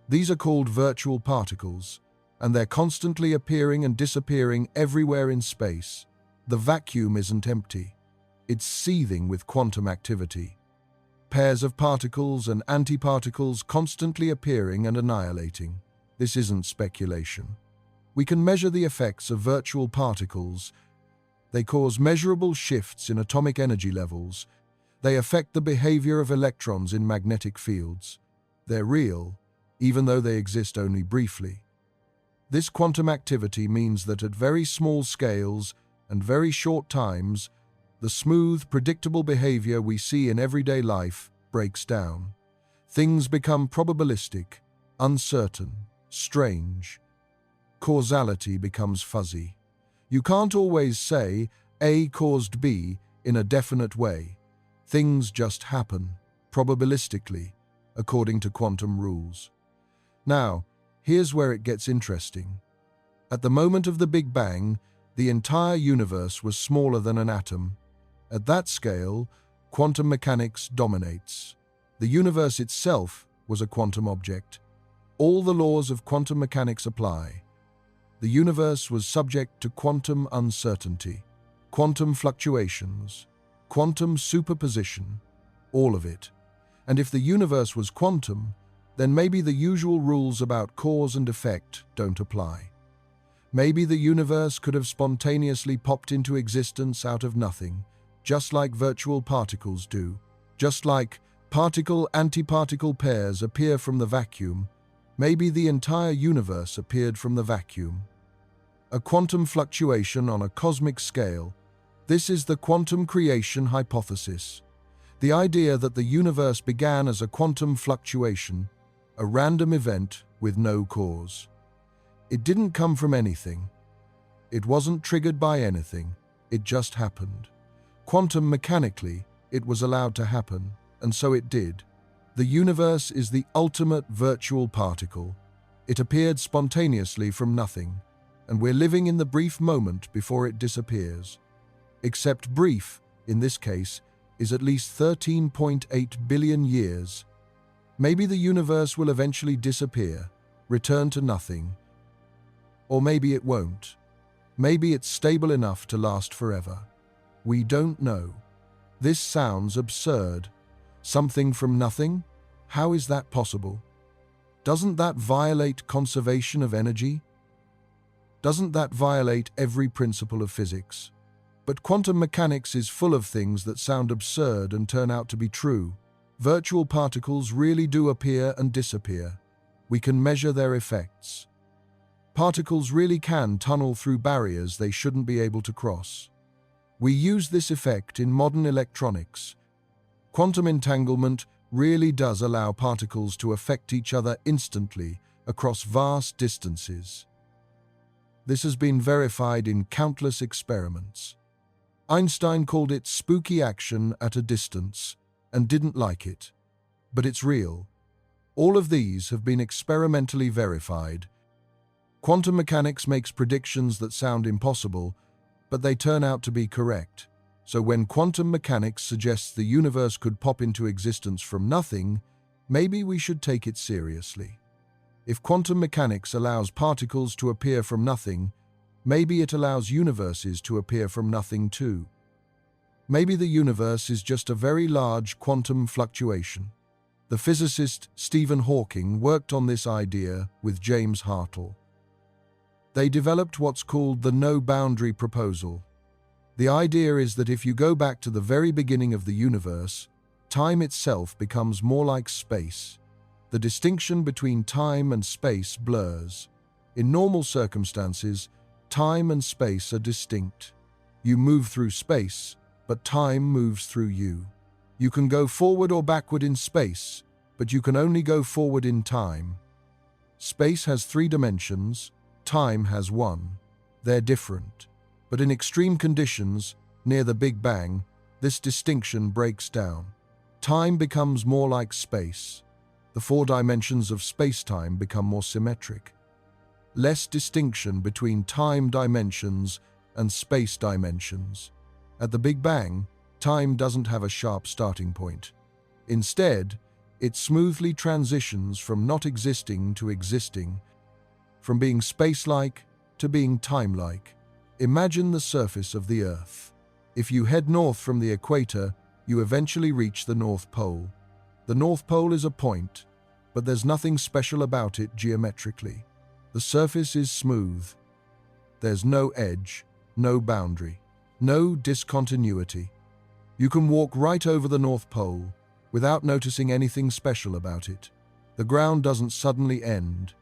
A: These are called virtual particles, and they're constantly appearing and disappearing everywhere in space. The vacuum isn't empty. It's seething with quantum activity. Pairs of particles and antiparticles constantly appearing and annihilating. This isn't speculation. We can measure the effects of virtual particles. They cause measurable shifts in atomic energy levels. They affect the behavior of electrons in magnetic fields. They're real, even though they exist only briefly. This quantum activity means that at very small scales and very short times, the smooth, predictable behavior we see in everyday life breaks down. Things become probabilistic, uncertain, strange. Causality becomes fuzzy. You can't always say A caused B in a definite way. Things just happen, probabilistically, according to quantum rules. Now, here's where it gets interesting. At the moment of the Big Bang, the entire universe was smaller than an atom. At that scale, quantum mechanics dominates. The universe itself was a quantum object. All the laws of quantum mechanics apply. The universe was subject to quantum uncertainty, quantum fluctuations, quantum superposition, all of it. And if the universe was quantum, then maybe the usual rules about cause and effect don't apply. Maybe the universe could have spontaneously popped into existence out of nothing, just like virtual particles do. Just like particle-antiparticle pairs appear from the vacuum, maybe the entire universe appeared from the vacuum. A quantum fluctuation on a cosmic scale. This is the quantum creation hypothesis. The idea that the universe began as a quantum fluctuation, a random event with no cause. It didn't come from anything. It wasn't triggered by anything. It just happened. Quantum mechanically, it was allowed to happen, and so it did. The universe is the ultimate virtual particle. It appeared spontaneously from nothing, and we're living in the brief moment before it disappears. Except brief, in this case, is at least 13.8 billion years. Maybe the universe will eventually disappear, return to nothing. Or maybe it won't. Maybe it's stable enough to last forever. We don't know. This sounds absurd. Something from nothing? How is that possible? Doesn't that violate conservation of energy? Doesn't that violate every principle of physics? But quantum mechanics is full of things that sound absurd and turn out to be true. Virtual particles really do appear and disappear. We can measure their effects. Particles really can tunnel through barriers they shouldn't be able to cross. We use this effect in modern electronics. Quantum entanglement really does allow particles to affect each other instantly across vast distances. This has been verified in countless experiments. Einstein called it spooky action at a distance. and didn't like it. But it's real. All of these have been experimentally verified. Quantum mechanics makes predictions that sound impossible, but they turn out to be correct. So when quantum mechanics suggests the universe could pop into existence from nothing, maybe we should take it seriously. If quantum mechanics allows particles to appear from nothing, maybe it allows universes to appear from nothing too. Maybe the universe is just a very large quantum fluctuation. The physicist Stephen Hawking worked on this idea with James Hartle. They developed what's called the no-boundary proposal. The idea is that if you go back to the very beginning of the universe, time itself becomes more like space. The distinction between time and space blurs. In normal circumstances, time and space are distinct. You move through space, but time moves through you. You can go forward or backward in space, but you can only go forward in time. Space has 3 dimensions, time has 1. They're different. But in extreme conditions, near the Big Bang, this distinction breaks down. Time becomes more like space. The 4 dimensions of space-time become more symmetric. Less distinction between time dimensions and space dimensions. At the Big Bang, time doesn't have a sharp starting point. Instead, it smoothly transitions from not existing to existing, from being space-like to being time-like. Imagine the surface of the Earth. If you head north from the equator, you eventually reach the North Pole. The North Pole is a point, but there's nothing special about it geometrically. The surface is smooth. There's no edge, no boundary, no discontinuity. You can walk right over the North Pole without noticing anything special about it. The ground doesn't suddenly end.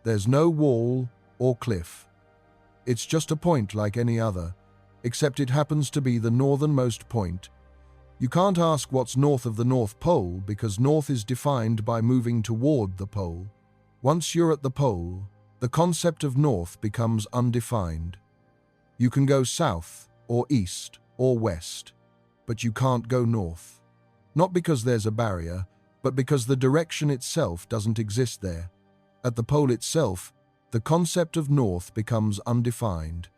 A: There's no wall or cliff. It's just a point like any other, except it happens to be the northernmost point. You can't ask what's north of the North Pole because north is defined by moving toward the pole. Once you're at the pole, the concept of north becomes undefined. You can go south or east or west, but you can't go north. Not because there's a barrier, but because the direction itself doesn't exist there. At the pole itself, the concept of north becomes undefined.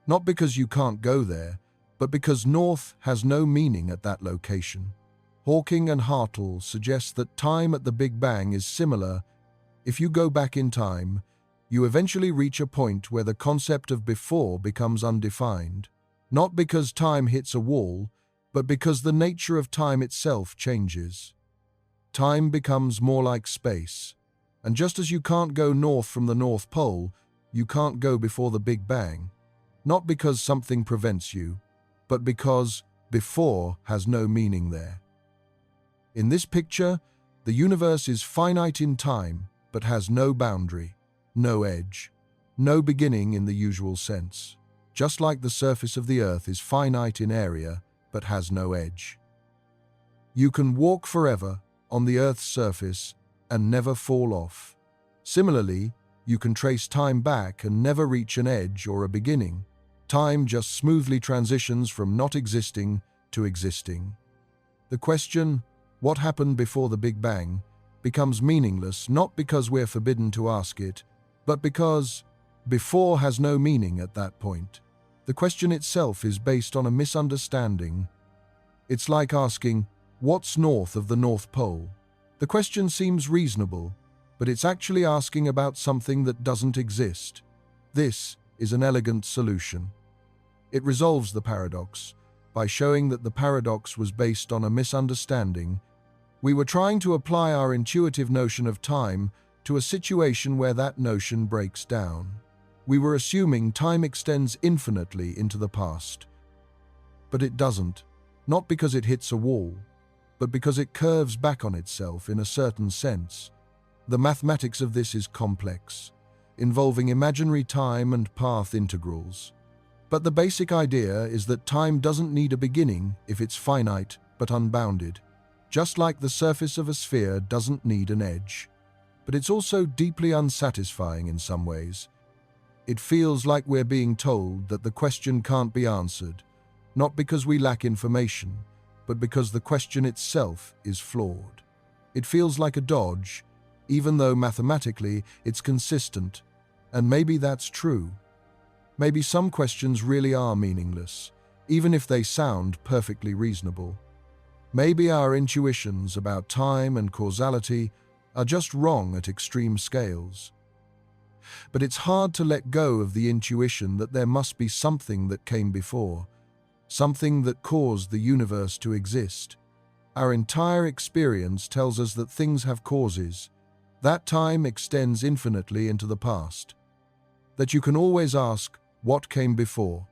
A: Not because you can't go there, but because north has no meaning at that location. Hawking and Hartle suggest that time at the Big Bang is similar. If you go back in time, you eventually reach a point where the concept of before becomes undefined. Not because time hits a wall, but because the nature of time itself changes. Time becomes more like space. And just as you can't go north from the North Pole, you can't go before the Big Bang. Not because something prevents you, but because before has no meaning there. In this picture, the universe is finite in time, but has no boundary, no edge, no beginning in the usual sense. Just like the surface of the Earth is finite in area, but has no edge. You can walk forever on the Earth's surface and never fall off. Similarly, you can trace time back and never reach an edge or a beginning. Time just smoothly transitions from not existing to existing. The question, what happened before the Big Bang, becomes meaningless not because we're forbidden to ask it, but because before has no meaning at that point. The question itself is based on a misunderstanding. It's like asking, what's north of the North Pole? The question seems reasonable, but it's actually asking about something that doesn't exist. This is an elegant solution. It resolves the paradox by showing that the paradox was based on a misunderstanding. We were trying to apply our intuitive notion of time to a situation where that notion breaks down. We were assuming time extends infinitely into the past. But it doesn't, not because it hits a wall, but because it curves back on itself in a certain sense. The mathematics of this is complex, involving imaginary time and path integrals. But the basic idea is that time doesn't need a beginning if it's finite but unbounded, just like the surface of a sphere doesn't need an edge. But it's also deeply unsatisfying in some ways. It feels like we're being told that the question can't be answered, not because we lack information, but because the question itself is flawed. It feels like a dodge, even though mathematically it's consistent, and maybe that's true. Maybe some questions really are meaningless, even if they sound perfectly reasonable. Maybe our intuitions about time and causality are just wrong at extreme scales. But it's hard to let go of the intuition that there must be something that came before, something that caused the universe to exist. Our entire experience tells us that things have causes. That time extends infinitely into the past. That you can always ask, what came before?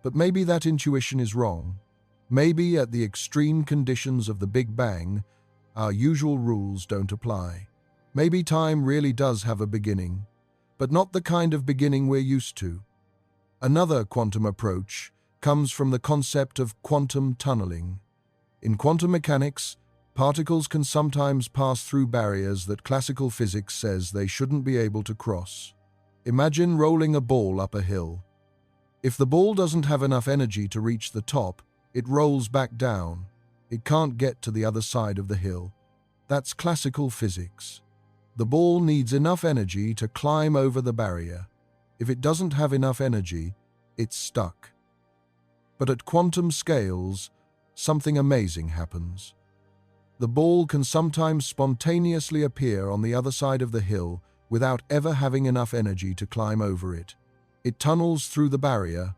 A: But maybe that intuition is wrong. Maybe at the extreme conditions of the Big Bang, our usual rules don't apply. Maybe time really does have a beginning, but not the kind of beginning we're used to. Another quantum approach comes from the concept of quantum tunneling. In quantum mechanics, particles can sometimes pass through barriers that classical physics says they shouldn't be able to cross. Imagine rolling a ball up a hill. If the ball doesn't have enough energy to reach the top, it rolls back down. It can't get to the other side of the hill. That's classical physics. The ball needs enough energy to climb over the barrier. If it doesn't have enough energy, it's stuck. But at quantum scales, something amazing happens. The ball can sometimes spontaneously appear on the other side of the hill without ever having enough energy to climb over it. It tunnels through the barrier.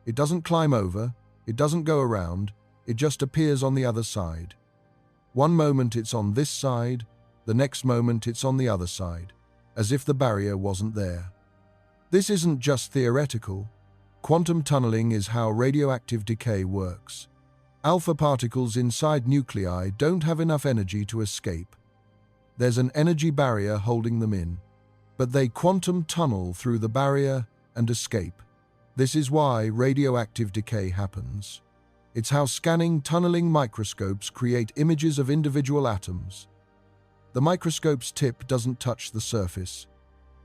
A: It doesn't climb over, it doesn't go around, it just appears on the other side. One moment it's on this side, the next moment it's on the other side, as if the barrier wasn't there. This isn't just theoretical. Quantum tunneling is how radioactive decay works. Alpha particles inside nuclei don't have enough energy to escape. There's an energy barrier holding them in, but they quantum tunnel through the barrier and escape. This is why radioactive decay happens. It's how scanning tunneling microscopes create images of individual atoms. The microscope's tip doesn't touch the surface.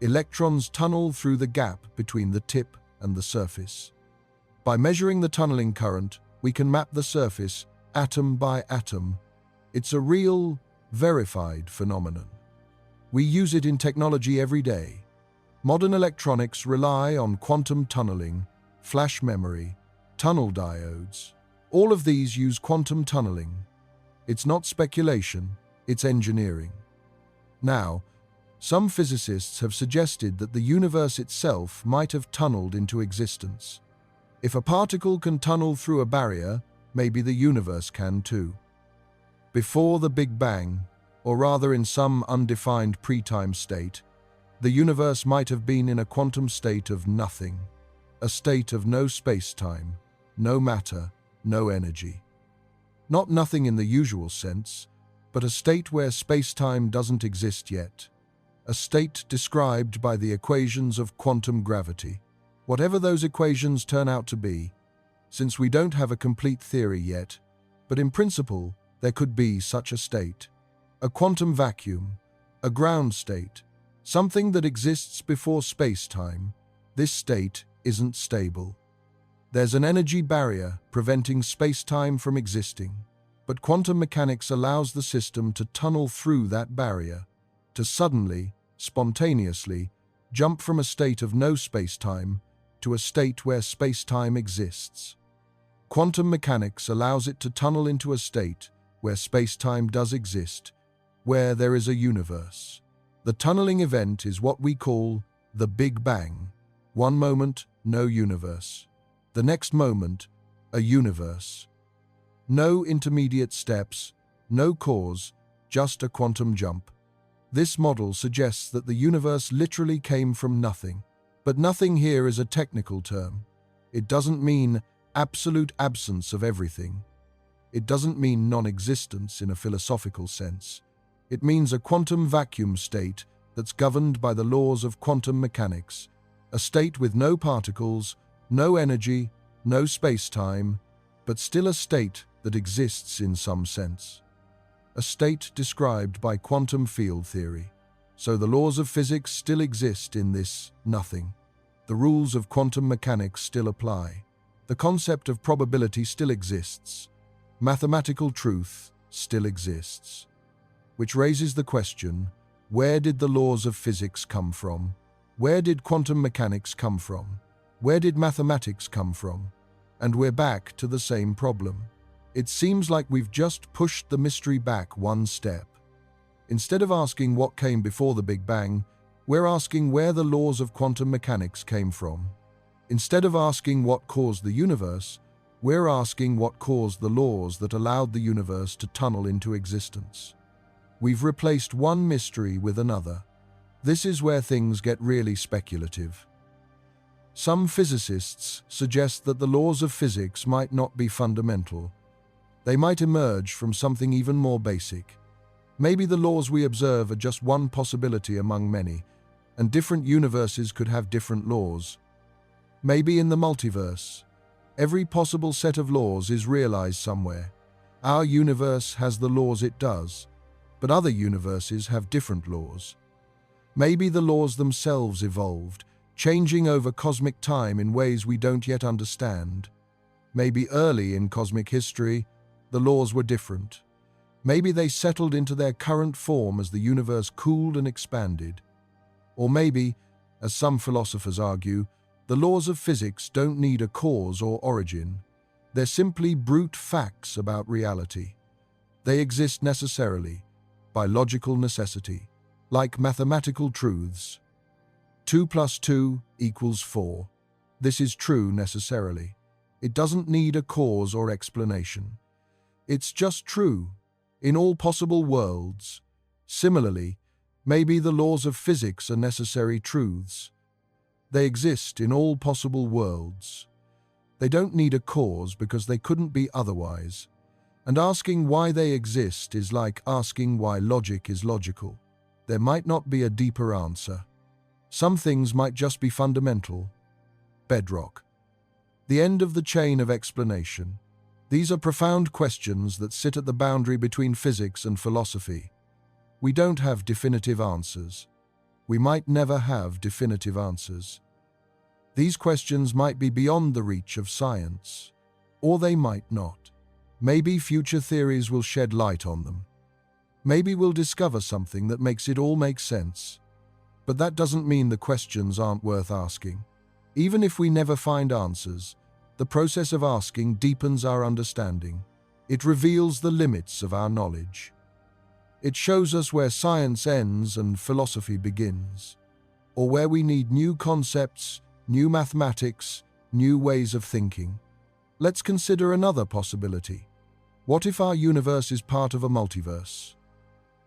A: Electrons tunnel through the gap between the tip and the surface. By measuring the tunneling current, we can map the surface atom by atom. It's a real, verified phenomenon. We use it in technology every day. Modern electronics rely on quantum tunneling, flash memory, tunnel diodes. All of these use quantum tunneling. It's not speculation, it's engineering. Now, some physicists have suggested that the universe itself might have tunneled into existence. If a particle can tunnel through a barrier, maybe the universe can too. Before the Big Bang, or rather in some undefined pre-time state, the universe might have been in a quantum state of nothing, a state of no space-time, no matter, no energy. Not nothing in the usual sense, but a state where space-time doesn't exist yet, a state described by the equations of quantum gravity. Whatever those equations turn out to be, since we don't have a complete theory yet, but in principle, there could be such a state. A quantum vacuum, a ground state, something that exists before space-time. This state isn't stable. There's an energy barrier preventing space-time from existing, but quantum mechanics allows the system to tunnel through that barrier, to suddenly, spontaneously, jump from a state of no space-time to a state where space-time exists. Quantum mechanics allows it to tunnel into a state where space-time does exist, where there is a universe. The tunneling event is what we call the Big Bang. One moment, no universe. The next moment, a universe. No intermediate steps, no cause, just a quantum jump. This model suggests that the universe literally came from nothing. But nothing here is a technical term. It doesn't mean absolute absence of everything. It doesn't mean non-existence in a philosophical sense. It means a quantum vacuum state that's governed by the laws of quantum mechanics, a state with no particles, no energy, no space-time, but still a state that exists in some sense. A state described by quantum field theory. So the laws of physics still exist in this nothing. The rules of quantum mechanics still apply. The concept of probability still exists. mathematical truth still exists. Which raises the question, where did the laws of physics come from? Where did quantum mechanics come from? Where did mathematics come from? And we're back to the same problem. It seems like we've just pushed the mystery back one step. Instead of asking what came before the Big Bang, we're asking where the laws of quantum mechanics came from. Instead of asking what caused the universe, we're asking what caused the laws that allowed the universe to tunnel into existence. We've replaced one mystery with another. This is where things get really speculative. Some physicists suggest that the laws of physics might not be fundamental. They might emerge from something even more basic. Maybe the laws we observe are just one possibility among many, and different universes could have different laws. Maybe in the multiverse, every possible set of laws is realized somewhere. Our universe has the laws it does, but other universes have different laws. Maybe the laws themselves evolved, changing over cosmic time in ways we don't yet understand. Maybe early in cosmic history, the laws were different. Maybe they settled into their current form as the universe cooled and expanded. Or maybe, as some philosophers argue, the laws of physics don't need a cause or origin. They're simply brute facts about reality. They exist necessarily, by logical necessity, like mathematical truths. 2 + 2 = 4. This is true necessarily. It doesn't need a cause or explanation. It's just true, in all possible worlds. Similarly, maybe the laws of physics are necessary truths. They exist in all possible worlds. They don't need a cause because they couldn't be otherwise. And asking why they exist is like asking why logic is logical. There might not be a deeper answer. Some things might just be fundamental. Bedrock. The end of the chain of explanation. These are profound questions that sit at the boundary between physics and philosophy. We don't have definitive answers. We might never have definitive answers. These questions might be beyond the reach of science, or they might not. Maybe future theories will shed light on them. Maybe we'll discover something that makes it all make sense. But that doesn't mean the questions aren't worth asking. Even if we never find answers, the process of asking deepens our understanding. It reveals the limits of our knowledge. It shows us where science ends and philosophy begins, or where we need new concepts, new mathematics, new ways of thinking. Let's consider another possibility. What if our universe is part of a multiverse?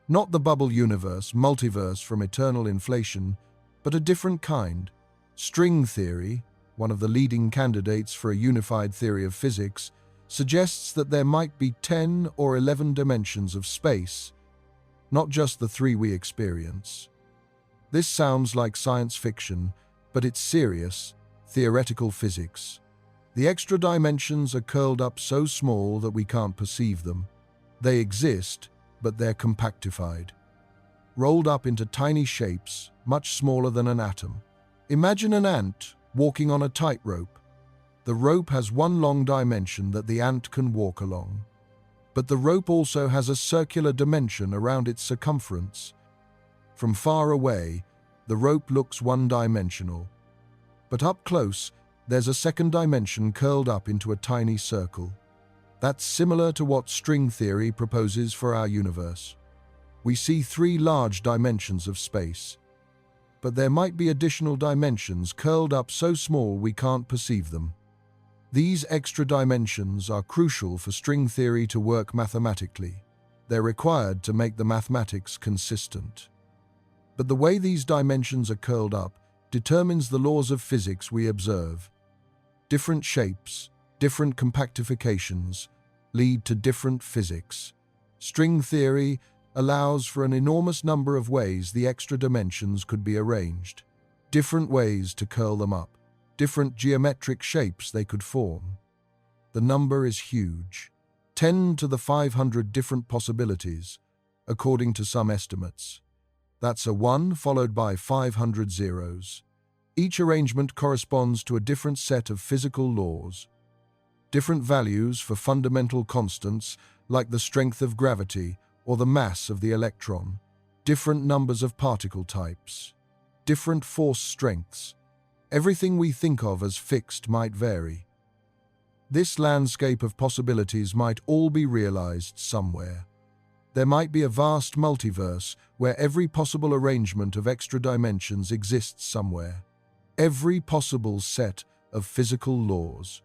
A: Not the bubble universe, multiverse from eternal inflation, but a different kind. String theory, one of the leading candidates for a unified theory of physics, suggests that there might be 10 or 11 dimensions of space, not just the 3 we experience. This sounds like science fiction, but it's serious, theoretical physics. The extra dimensions are curled up so small that we can't perceive them. They exist, but they're compactified, rolled up into tiny shapes, much smaller than an atom. Imagine an ant walking on a tightrope. The rope has one long dimension that the ant can walk along. But the rope also has a circular dimension around its circumference. From far away, the rope looks one-dimensional. But up close, there's a second dimension curled up into a tiny circle. That's similar to what string theory proposes for our universe. We see 3 large dimensions of space. But there might be additional dimensions curled up so small we can't perceive them. These extra dimensions are crucial for string theory to work mathematically. They're required to make the mathematics consistent. But the way these dimensions are curled up determines the laws of physics we observe. Different shapes, different compactifications, lead to different physics. String theory allows for an enormous number of ways the extra dimensions could be arranged. Different ways to curl them up. Different geometric shapes they could form. The number is huge. 10 to the 500 different possibilities, according to some estimates. That's a 1 followed by 500 zeros. Each arrangement corresponds to a different set of physical laws. different values for fundamental constants like the strength of gravity or the mass of the electron, different numbers of particle types, different force strengths. Everything we think of as fixed might vary. This landscape of possibilities might all be realized somewhere. There might be a vast multiverse where every possible arrangement of extra dimensions exists somewhere. Every possible set of physical laws.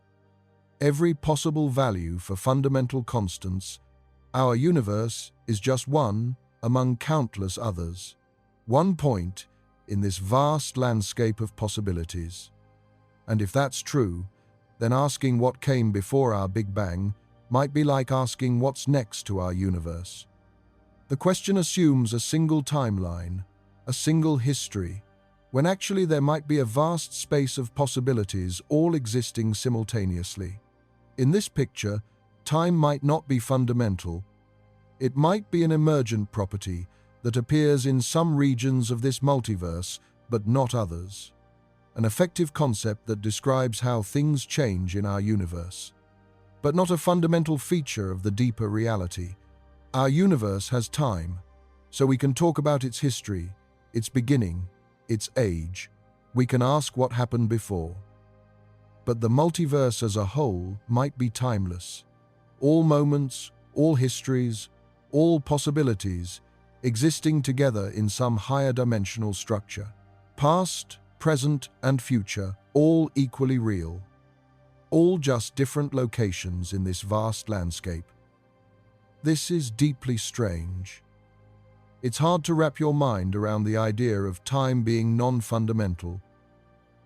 A: Every possible value for fundamental constants. Our universe is just one among countless others. One point in this vast landscape of possibilities. And if that's true, then asking what came before our Big Bang might be like asking what's next to our universe. The question assumes a single timeline, a single history, when actually there might be a vast space of possibilities all existing simultaneously. In this picture, time might not be fundamental. It might be an emergent property that appears in some regions of this multiverse, but not others. An effective concept that describes how things change in our universe, but not a fundamental feature of the deeper reality. Our universe has time, so we can talk about its history, its beginning, its age. We can ask what happened before. But the multiverse as a whole might be timeless. All moments, all histories, all possibilities existing together in some higher dimensional structure. Past, present, and future, all equally real. All just different locations in this vast landscape. This is deeply strange. It's hard to wrap your mind around the idea of time being non-fundamental.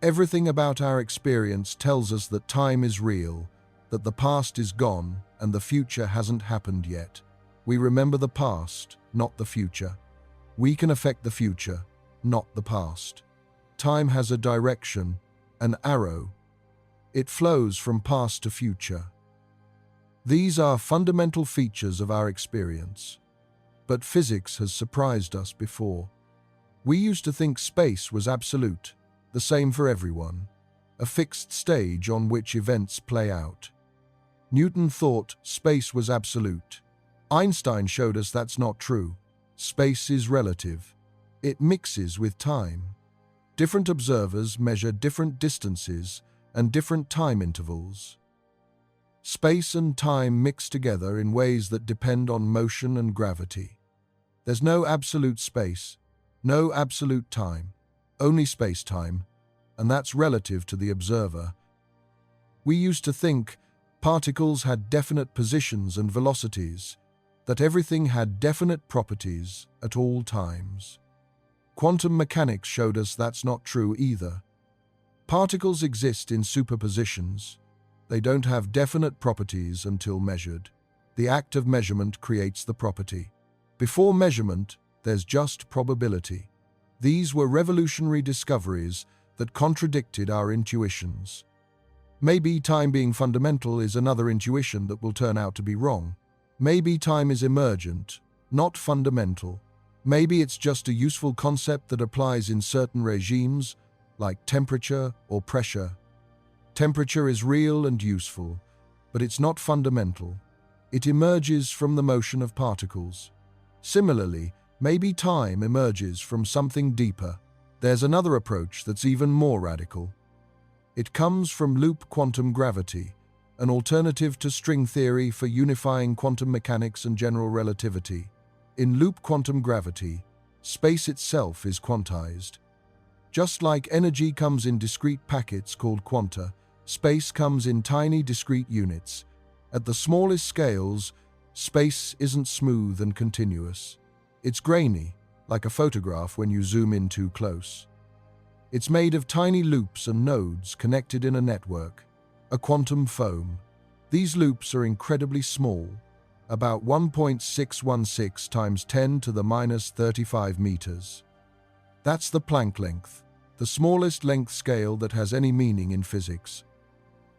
A: Everything about our experience tells us that time is real, that the past is gone, and the future hasn't happened yet. We remember the past, not the future. We can affect the future, not the past. Time has a direction, an arrow. It flows from past to future. These are fundamental features of our experience. But physics has surprised us before. We used to think space was absolute, the same for everyone, a fixed stage on which events play out. Newton thought space was absolute. Einstein showed us that's not true. Space is relative. It mixes with time. Different observers measure different distances and different time intervals. Space and time mix together in ways that depend on motion and gravity. There's no absolute space, no absolute time, only space-time, and that's relative to the observer. We used to think particles had definite positions and velocities, that everything had definite properties at all times. Quantum mechanics showed us that's not true either. Particles exist in superpositions. They don't have definite properties until measured. The act of measurement creates the property. Before measurement, there's just probability. These were revolutionary discoveries that contradicted our intuitions. Maybe time being fundamental is another intuition that will turn out to be wrong. Maybe time is emergent, not fundamental. Maybe it's just a useful concept that applies in certain regimes, like temperature or pressure. Temperature is real and useful, but it's not fundamental. It emerges from the motion of particles. Similarly, maybe time emerges from something deeper. There's another approach that's even more radical. It comes from loop quantum gravity, an alternative to string theory for unifying quantum mechanics and general relativity. In loop quantum gravity, space itself is quantized. Just like energy comes in discrete packets called quanta, space comes in tiny discrete units. At the smallest scales, space isn't smooth and continuous. It's grainy, like a photograph when you zoom in too close. It's made of tiny loops and nodes connected in a network, a quantum foam. These loops are incredibly small, about 1.616 times 10 to the minus 35 meters. That's the Planck length, the smallest length scale that has any meaning in physics.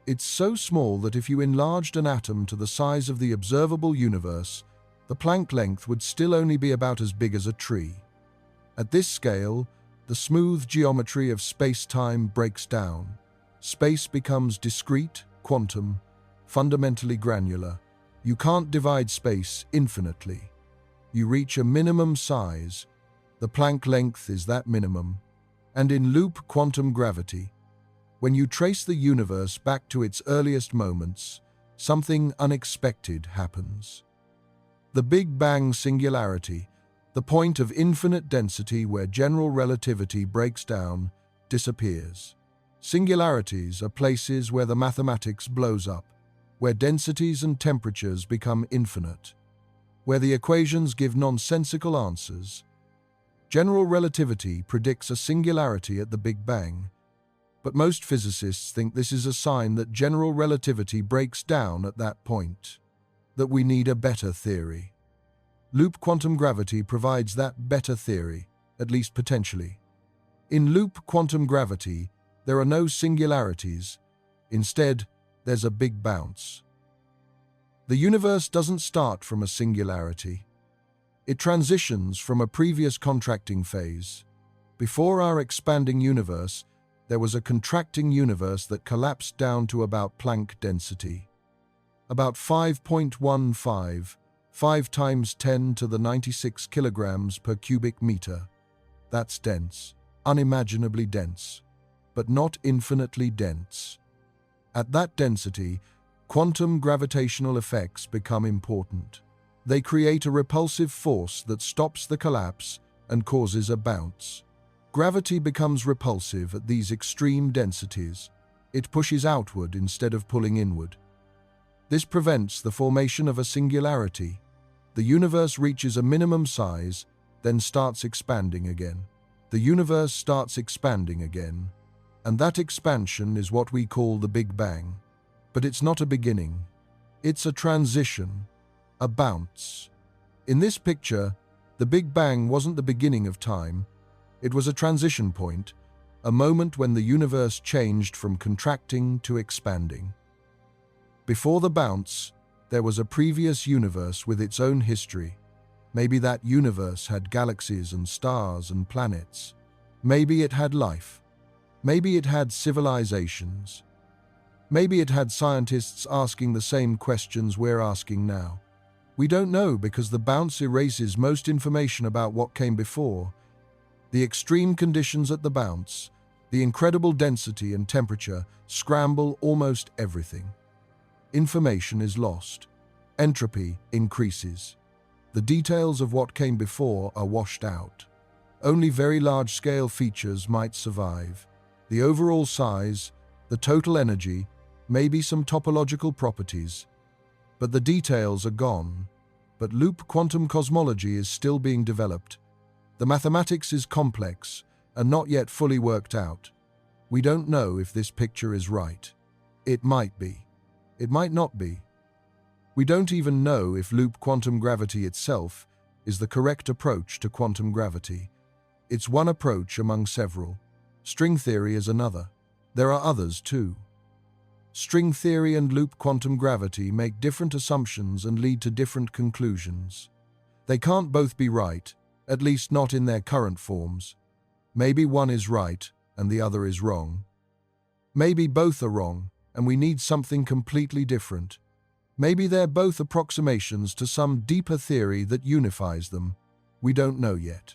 A: It's so small that if you enlarged an atom to the size of the observable universe, the Planck length would still only be about as big as a tree. At this scale, the smooth geometry of space-time breaks down. Space becomes discrete, quantum, fundamentally granular. You can't divide space infinitely. You reach a minimum size. The Planck length is that minimum. And in loop quantum gravity, when you trace the universe back to its earliest moments, something unexpected happens. The Big Bang singularity, the point of infinite density where general relativity breaks down, disappears. Singularities are places where the mathematics blows up, where densities and temperatures become infinite, where the equations give nonsensical answers. General relativity predicts a singularity at the Big Bang, but most physicists think this is a sign that general relativity breaks down at that point, that we need a better theory. Loop quantum gravity provides that better theory, at least potentially. In loop quantum gravity, there are no singularities. Instead, there's a big bounce. The universe doesn't start from a singularity. It transitions from a previous contracting phase. Before our expanding universe, there was a contracting universe that collapsed down to about Planck density. About 5.15, 5 times 10 to the 96 kilograms per cubic meter. That's dense, unimaginably dense, but not infinitely dense. At that density, quantum gravitational effects become important. They create a repulsive force that stops the collapse and causes a bounce. Gravity becomes repulsive at these extreme densities. It pushes outward instead of pulling inward. This prevents the formation of a singularity. The universe reaches a minimum size, then starts expanding again. The universe starts expanding again, and that expansion is what we call the Big Bang. But it's not a beginning. It's a transition, a bounce. In this picture, the Big Bang wasn't the beginning of time. It was a transition point, a moment when the universe changed from contracting to expanding. Before the bounce, there was a previous universe with its own history. Maybe that universe had galaxies and stars and planets. Maybe it had life. Maybe it had civilizations. Maybe it had scientists asking the same questions we're asking now. We don't know because the bounce erases most information about what came before. The extreme conditions at the bounce, the incredible density and temperature scramble almost everything. Information is lost. Entropy increases. The details of what came before are washed out. Only very large-scale features might survive. The overall size, the total energy, maybe some topological properties. But the details are gone. But loop quantum cosmology is still being developed. The mathematics is complex and not yet fully worked out. We don't know if this picture is right. It might be. It might not be. We don't even know if loop quantum gravity itself is the correct approach to quantum gravity. It's one approach among several. String theory is another. There are others too. String theory and loop quantum gravity make different assumptions and lead to different conclusions. They can't both be right, at least not in their current forms. Maybe one is right and the other is wrong. Maybe both are wrong and we need something completely different. Maybe they're both approximations to some deeper theory that unifies them. We don't know yet.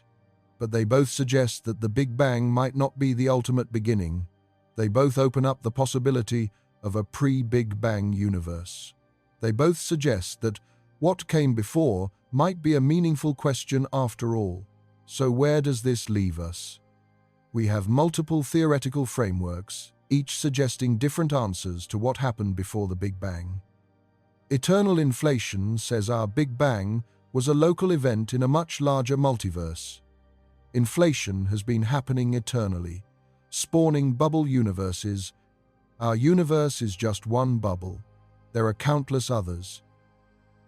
A: But they both suggest that the Big Bang might not be the ultimate beginning. They both open up the possibility of a pre-Big Bang universe. They both suggest that what came before might be a meaningful question after all. So where does this leave us? We have multiple theoretical frameworks, each suggesting different answers to what happened before the Big Bang. Eternal inflation says our Big Bang was a local event in a much larger multiverse. Inflation has been happening eternally, spawning bubble universes. Our universe is just one bubble. There are countless others.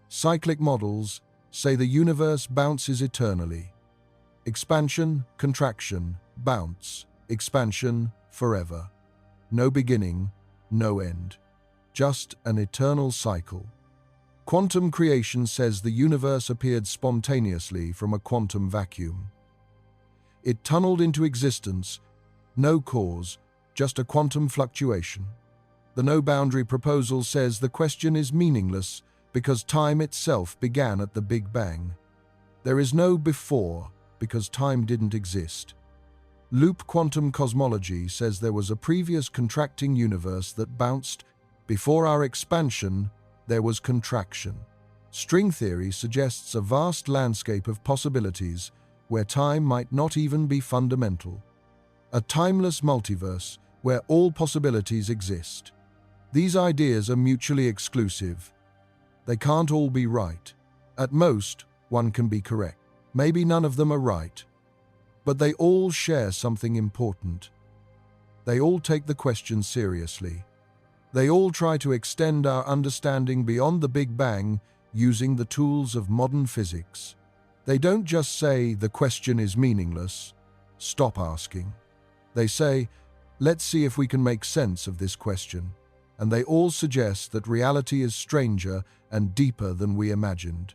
A: Cyclic models say the universe bounces eternally. Expansion, contraction, bounce, expansion, forever. No beginning, no end. Just an eternal cycle. Quantum creation says the universe appeared spontaneously from a quantum vacuum. It tunneled into existence, no cause, just a quantum fluctuation. The no-boundary proposal says the question is meaningless because time itself began at the Big Bang. There is no before because time didn't exist. Loop quantum cosmology says there was a previous contracting universe that bounced. Before our expansion, there was contraction. String theory suggests a vast landscape of possibilities where time might not even be fundamental. A timeless multiverse where all possibilities exist. These ideas are mutually exclusive. They can't all be right. At most, one can be correct. Maybe none of them are right. But they all share something important. They all take the question seriously. They all try to extend our understanding beyond the Big Bang using the tools of modern physics. They don't just say the question is meaningless, stop asking. They say, let's see if we can make sense of this question. And they all suggest that reality is stranger and deeper than we imagined.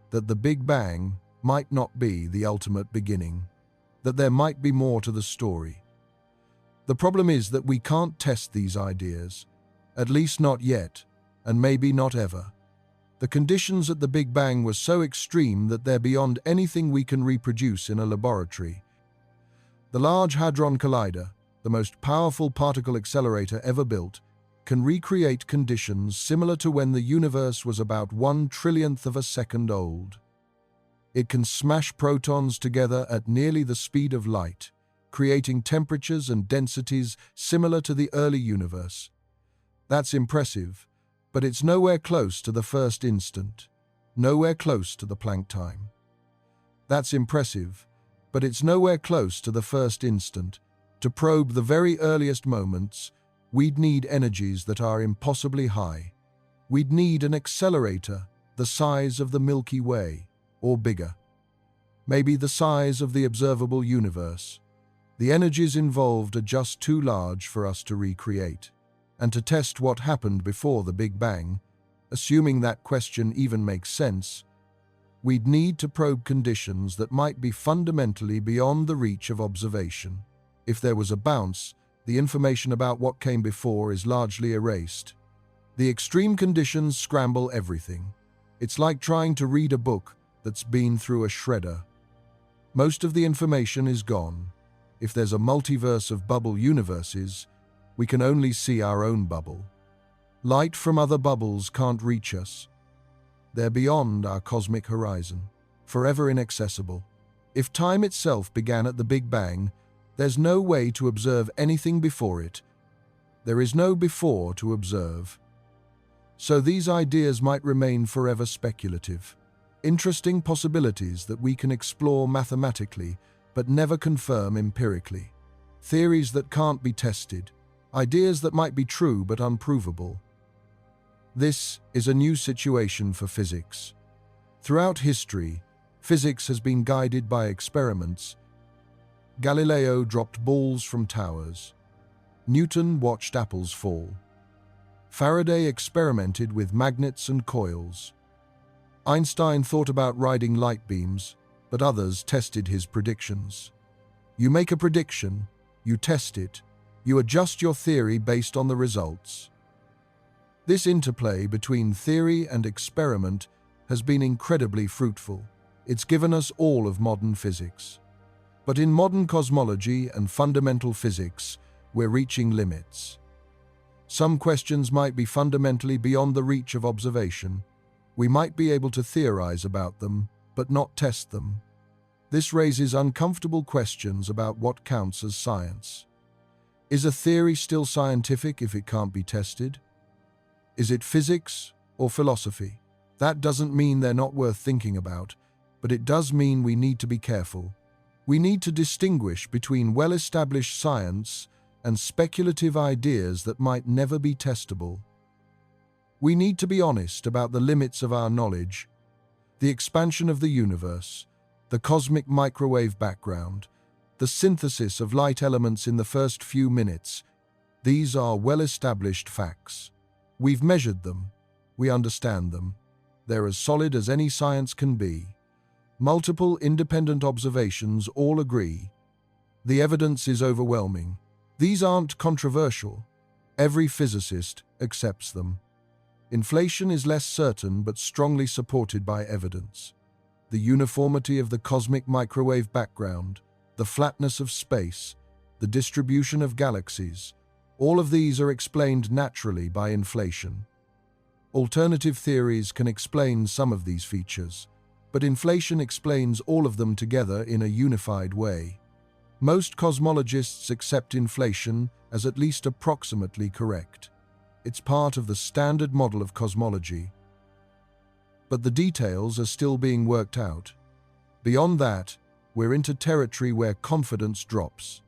A: That the Big Bang might not be the ultimate beginning. That there might be more to the story. The problem is that we can't test these ideas, at least not yet, and maybe not ever. The conditions at the Big Bang were so extreme that they're beyond anything we can reproduce in a laboratory. The Large Hadron Collider, the most powerful particle accelerator ever built, can recreate conditions similar to when the universe was about 1/trillionth of a second old. It can smash protons together at nearly the speed of light, creating temperatures and densities similar to the early universe. That's impressive, but it's nowhere close to the first instant, nowhere close to the Planck time. That's impressive, but it's nowhere close to the first instant. To probe the very earliest moments, we'd need energies that are impossibly high. We'd need an accelerator the size of the Milky Way, or bigger. Maybe the size of the observable universe. The energies involved are just too large for us to recreate. And to test what happened before the Big Bang, assuming that question even makes sense, we'd need to probe conditions that might be fundamentally beyond the reach of observation. If there was a bounce, the information about what came before is largely erased. The extreme conditions scramble everything. It's like trying to read a book that's been through a shredder. Most of the information is gone. If there's a multiverse of bubble universes, we can only see our own bubble. Light from other bubbles can't reach us. They're beyond our cosmic horizon, forever inaccessible. If time itself began at the Big Bang, there's no way to observe anything before it. There is no before to observe. So these ideas might remain forever speculative. Interesting possibilities that we can explore mathematically, but never confirm empirically. Theories that can't be tested. Ideas that might be true but unprovable. This is a new situation for physics. Throughout history, physics has been guided by experiments. Galileo dropped balls from towers. Newton watched apples fall. Faraday experimented with magnets and coils. Einstein thought about riding light beams, but others tested his predictions. You make a prediction, you test it, you adjust your theory based on the results. This interplay between theory and experiment has been incredibly fruitful. It's given us all of modern physics. But in modern cosmology and fundamental physics, we're reaching limits. Some questions might be fundamentally beyond the reach of observation. We might be able to theorize about them, but not test them. This raises uncomfortable questions about what counts as science. Is a theory still scientific if it can't be tested? Is it physics or philosophy? That doesn't mean they're not worth thinking about, but it does mean we need to be careful. We need to distinguish between well-established science and speculative ideas that might never be testable. We need to be honest about the limits of our knowledge, the expansion of the universe, the cosmic microwave background, the synthesis of light elements in the first few minutes. These are well-established facts. We've measured them. We understand them. They're as solid as any science can be. Multiple independent observations all agree. The evidence is overwhelming. These aren't controversial. Every physicist accepts them. Inflation is less certain but strongly supported by evidence. The uniformity of the cosmic microwave background, the flatness of space, the distribution of galaxies, all of these are explained naturally by inflation. Alternative theories can explain some of these features, but inflation explains all of them together in a unified way. Most cosmologists accept inflation as at least approximately correct. It's part of the standard model of cosmology. But the details are still being worked out. Beyond that, we're into territory where confidence drops.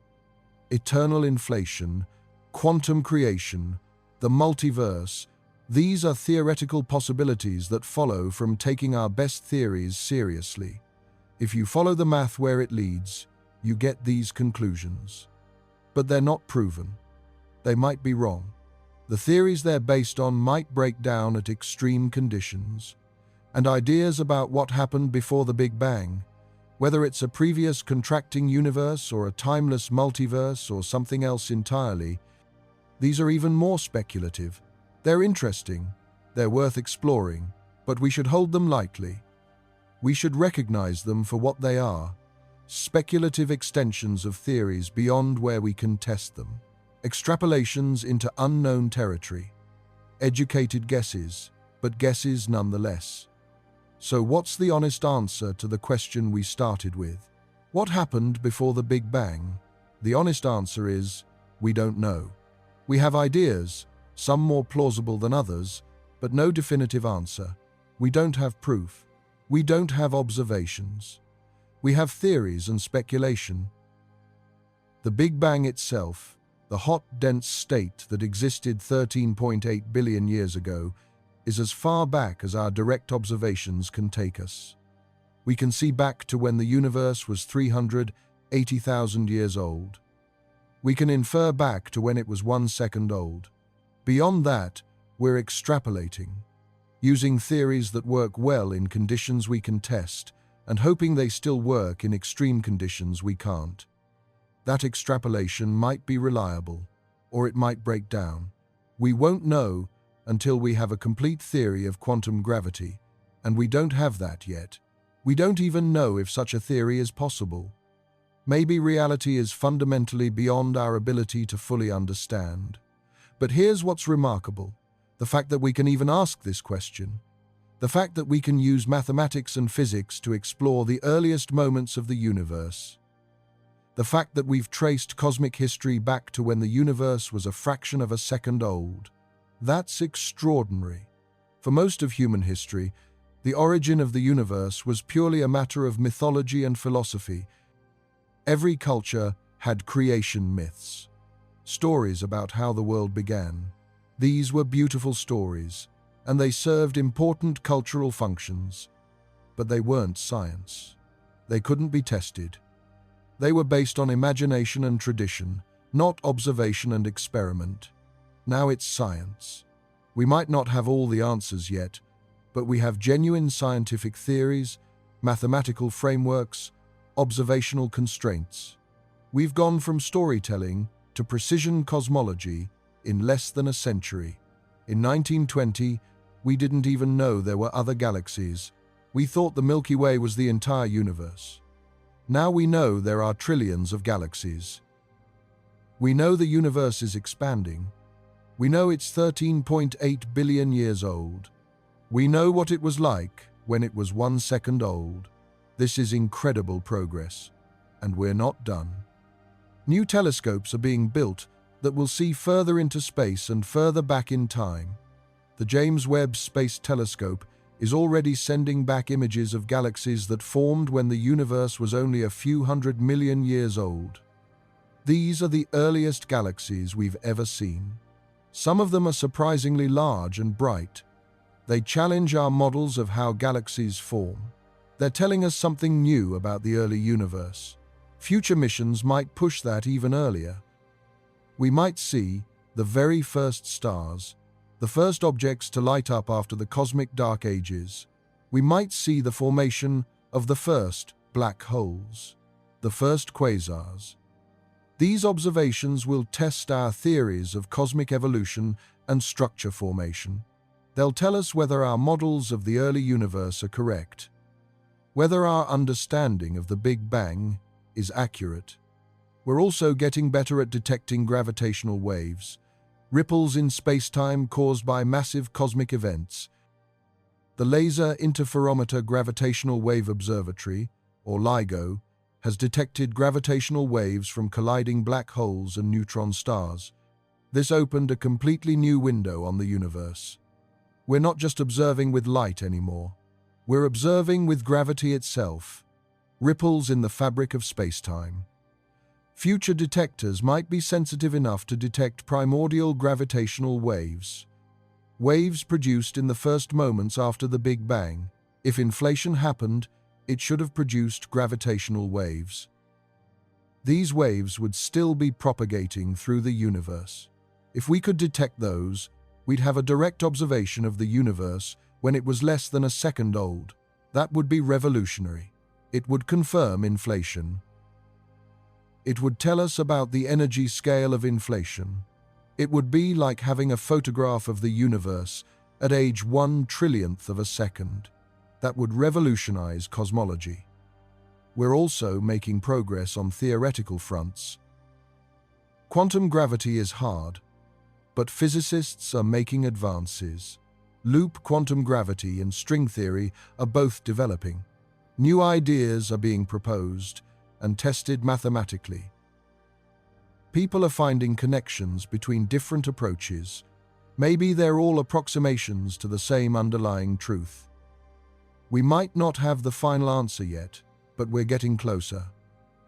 A: Eternal inflation, quantum creation, the multiverse, these are theoretical possibilities that follow from taking our best theories seriously. If you follow the math where it leads, you get these conclusions. But they're not proven. They might be wrong. The theories they're based on might break down at extreme conditions. And ideas about what happened before the Big Bang, whether it's a previous contracting universe or a timeless multiverse or something else entirely, these are even more speculative. They're interesting, they're worth exploring, but we should hold them lightly. We should recognize them for what they are, speculative extensions of theories beyond where we can test them, extrapolations into unknown territory, educated guesses, but guesses nonetheless. So what's the honest answer to the question we started with? What happened before the Big Bang? The honest answer is, we don't know. We have ideas, some more plausible than others, but no definitive answer. We don't have proof. We don't have observations. We have theories and speculation. The Big Bang itself, the hot, dense state that existed 13.8 billion years ago, is as far back as our direct observations can take us. We can see back to when the universe was 380,000 years old. We can infer back to when it was 1 second old. Beyond that, we're extrapolating, using theories that work well in conditions we can test and hoping they still work in extreme conditions we can't. That extrapolation might be reliable, or it might break down. We won't know until we have a complete theory of quantum gravity, and we don't have that yet. We don't even know if such a theory is possible. Maybe reality is fundamentally beyond our ability to fully understand. But here's what's remarkable: the fact that we can even ask this question. The fact that we can use mathematics and physics to explore the earliest moments of the universe. The fact that we've traced cosmic history back to when the universe was a fraction of a second old. That's extraordinary. For most of human history, the origin of the universe was purely a matter of mythology and philosophy. Every culture had creation myths, stories about how the world began. These were beautiful stories, and they served important cultural functions. But they weren't science. They couldn't be tested. They were based on imagination and tradition, not observation and experiment. Now it's science. We might not have all the answers yet, but we have genuine scientific theories, mathematical frameworks, observational constraints. We've gone from storytelling to precision cosmology in less than a century. In 1920, we didn't even know there were other galaxies. We thought the Milky Way was the entire universe. Now we know there are trillions of galaxies. We know the universe is expanding. We know it's 13.8 billion years old. We know what it was like when it was 1 second old. This is incredible progress, and we're not done. New telescopes are being built that will see further into space and further back in time. The James Webb Space Telescope is already sending back images of galaxies that formed when the universe was only a few 100 million years old. These are the earliest galaxies we've ever seen. Some of them are surprisingly large and bright. They challenge our models of how galaxies form. They're telling us something new about the early universe. Future missions might push that even earlier. We might see the very first stars, the first objects to light up after the cosmic dark ages. We might see the formation of the first black holes, the first quasars. These observations will test our theories of cosmic evolution and structure formation. They'll tell us whether our models of the early universe are correct, whether our understanding of the Big Bang is accurate. We're also getting better at detecting gravitational waves, ripples in space-time caused by massive cosmic events. The Laser Interferometer Gravitational Wave Observatory, or LIGO, has detected gravitational waves from colliding black holes and neutron stars. This opened a completely new window on the universe. We're not just observing with light anymore. We're observing with gravity itself, ripples in the fabric of space-time. Future detectors might be sensitive enough to detect primordial gravitational waves, waves produced in the first moments after the Big Bang. If inflation happened, it should have produced gravitational waves. These waves would still be propagating through the universe. If we could detect those, we'd have a direct observation of the universe when it was less than a second old. That would be revolutionary. It would confirm inflation. It would tell us about the energy scale of inflation. It would be like having a photograph of the universe at age 1/1,000,000,000th of a second. That would revolutionize cosmology. We're also making progress on theoretical fronts. Quantum gravity is hard, but physicists are making advances. Loop quantum gravity and string theory are both developing. New ideas are being proposed and tested mathematically. People are finding connections between different approaches. Maybe they're all approximations to the same underlying truth. We might not have the final answer yet, but we're getting closer.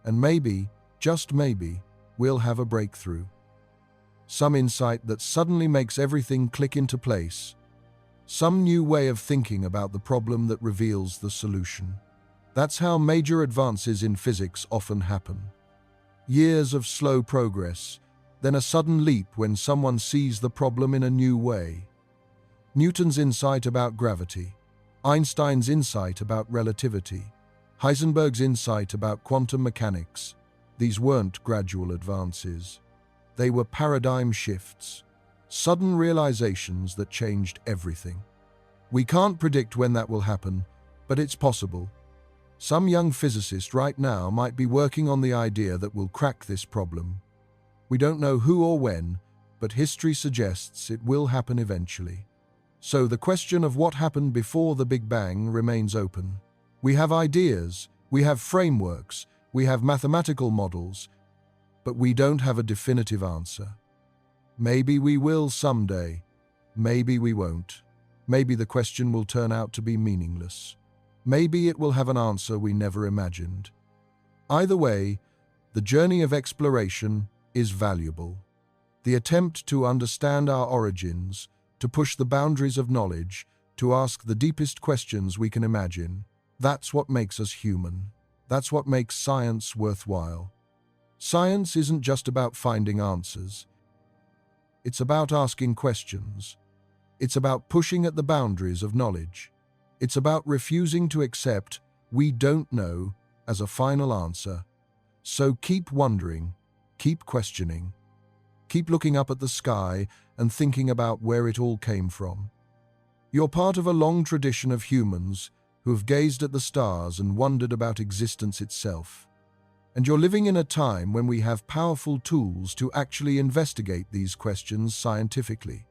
A: And maybe, just maybe, we'll have a breakthrough. Some insight that suddenly makes everything click into place. Some new way of thinking about the problem that reveals the solution. That's how major advances in physics often happen. Years of slow progress, then a sudden leap when someone sees the problem in a new way. Newton's insight about gravity, Einstein's insight about relativity, Heisenberg's insight about quantum mechanics. These weren't gradual advances. They were paradigm shifts, sudden realizations that changed everything. We can't predict when that will happen, but it's possible. Some young physicist right now might be working on the idea that will crack this problem. We don't know who or when, but history suggests it will happen eventually. So the question of what happened before the Big Bang remains open. We have ideas, we have frameworks, we have mathematical models, but we don't have a definitive answer. Maybe we will someday, maybe we won't. Maybe the question will turn out to be meaningless. Maybe it will have an answer we never imagined. Either way, the journey of exploration is valuable. The attempt to understand our origins, to push the boundaries of knowledge, to ask the deepest questions we can imagine, that's what makes us human. That's what makes science worthwhile. Science isn't just about finding answers. It's about asking questions. It's about pushing at the boundaries of knowledge. It's about refusing to accept "we don't know" as a final answer. So keep wondering, keep questioning, keep looking up at the sky and thinking about where it all came from. You're part of a long tradition of humans who have gazed at the stars and wondered about existence itself. And you're living in a time when we have powerful tools to actually investigate these questions scientifically.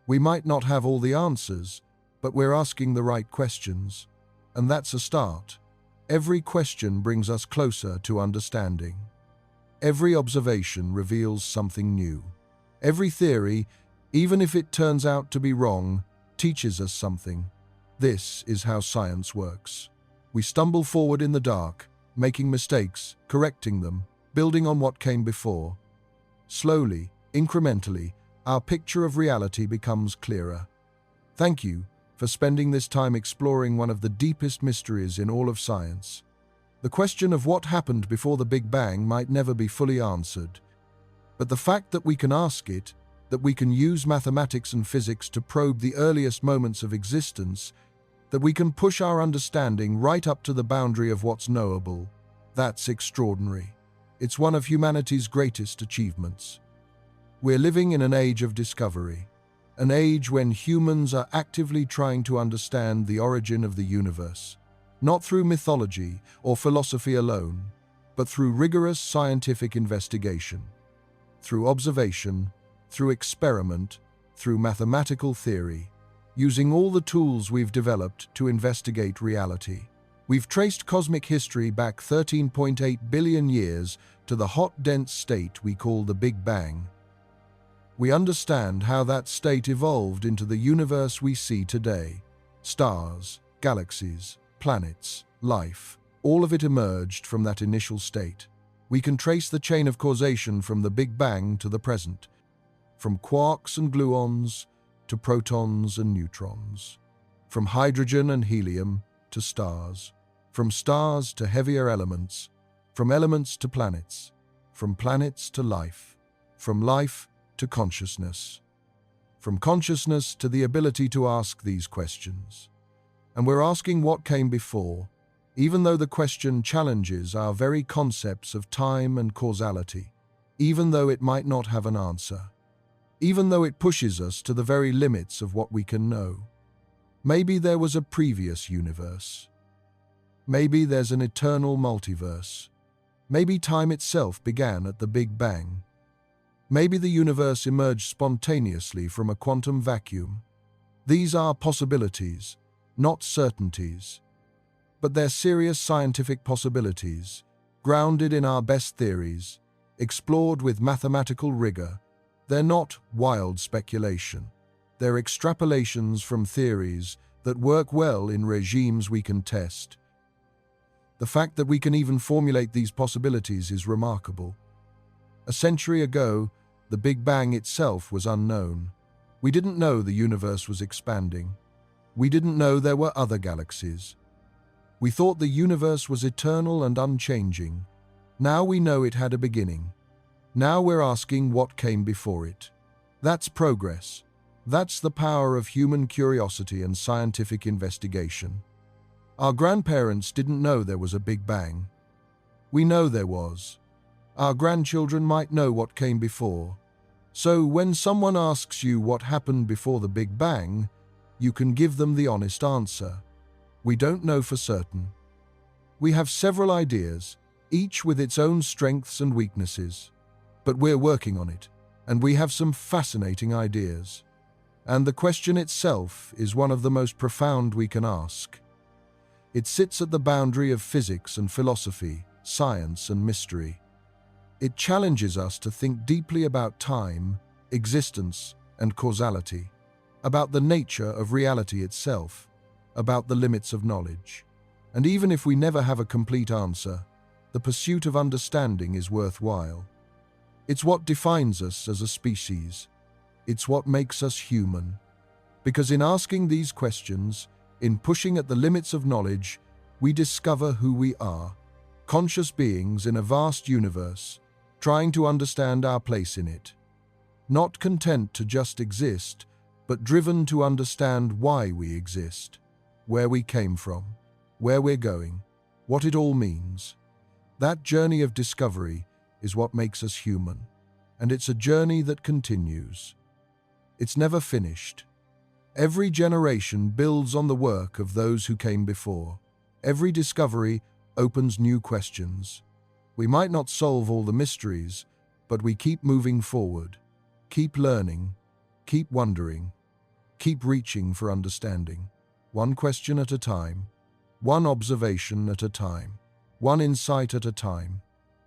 A: We might not have all the answers, but we're asking the right questions, and that's a start. Every question brings us closer to understanding. Every observation reveals something new. Every theory, even if it turns out to be wrong, teaches us something. This is how science works. We stumble forward in the dark, making mistakes, correcting them, building on what came before. Slowly, incrementally, our picture of reality becomes clearer. Thank you for spending this time exploring one of the deepest mysteries in all of science. The question of what happened before the Big Bang might never be fully answered, but the fact that we can ask it, that we can use mathematics and physics to probe the earliest moments of existence, that we can push our understanding right up to the boundary of what's knowable, that's extraordinary. It's one of humanity's greatest achievements. We're living in an age of discovery, an age when humans are actively trying to understand the origin of the universe, not through mythology or philosophy alone, but through rigorous scientific investigation, through observation, through experiment, through mathematical theory, using all the tools we've developed to investigate reality. We've traced cosmic history back 13.8 billion years to the hot, dense state we call the Big Bang. We understand how that state evolved into the universe we see today. Stars, galaxies, planets, life, all of it emerged from that initial state. We can trace the chain of causation from the Big Bang to the present, from quarks and gluons to protons and neutrons, from hydrogen and helium to stars, from stars to heavier elements, from elements to planets, from planets to life, from life to consciousness, from consciousness to the ability to ask these questions. And we're asking what came before, even though the question challenges our very concepts of time and causality, even though it might not have an answer, even though it pushes us to the very limits of what we can know. Maybe there was a previous universe. Maybe there's an eternal multiverse. Maybe time itself began at the Big Bang. Maybe the universe emerged spontaneously from a quantum vacuum. These are possibilities, not certainties. But they're serious scientific possibilities, grounded in our best theories, explored with mathematical rigor. They're not wild speculation. They're extrapolations from theories that work well in regimes we can test. The fact that we can even formulate these possibilities is remarkable. A century ago, the Big Bang itself was unknown. We didn't know the universe was expanding. We didn't know there were other galaxies. We thought the universe was eternal and unchanging. Now we know it had a beginning. Now we're asking what came before it. That's progress. That's the power of human curiosity and scientific investigation. Our grandparents didn't know there was a Big Bang. We know there was. Our grandchildren might know what came before. So when someone asks you what happened before the Big Bang, you can give them the honest answer. We don't know for certain. We have several ideas, each with its own strengths and weaknesses. But we're working on it, and we have some fascinating ideas. And the question itself is one of the most profound we can ask. It sits at the boundary of physics and philosophy, science and mystery. It challenges us to think deeply about time, existence, and causality, about the nature of reality itself, about the limits of knowledge. And even if we never have a complete answer, the pursuit of understanding is worthwhile. It's what defines us as a species. It's what makes us human. Because in asking these questions, in pushing at the limits of knowledge, we discover who we are, conscious beings in a vast universe, trying to understand our place in it. Not content to just exist, but driven to understand why we exist, where we came from, where we're going, what it all means. That journey of discovery is what makes us human, and it's a journey that continues. It's never finished. Every generation builds on the work of those who came before. Every discovery opens new questions. We might not solve all the mysteries, but we keep moving forward, keep learning, keep wondering, keep reaching for understanding. One question at a time, one observation at a time, one insight at a time.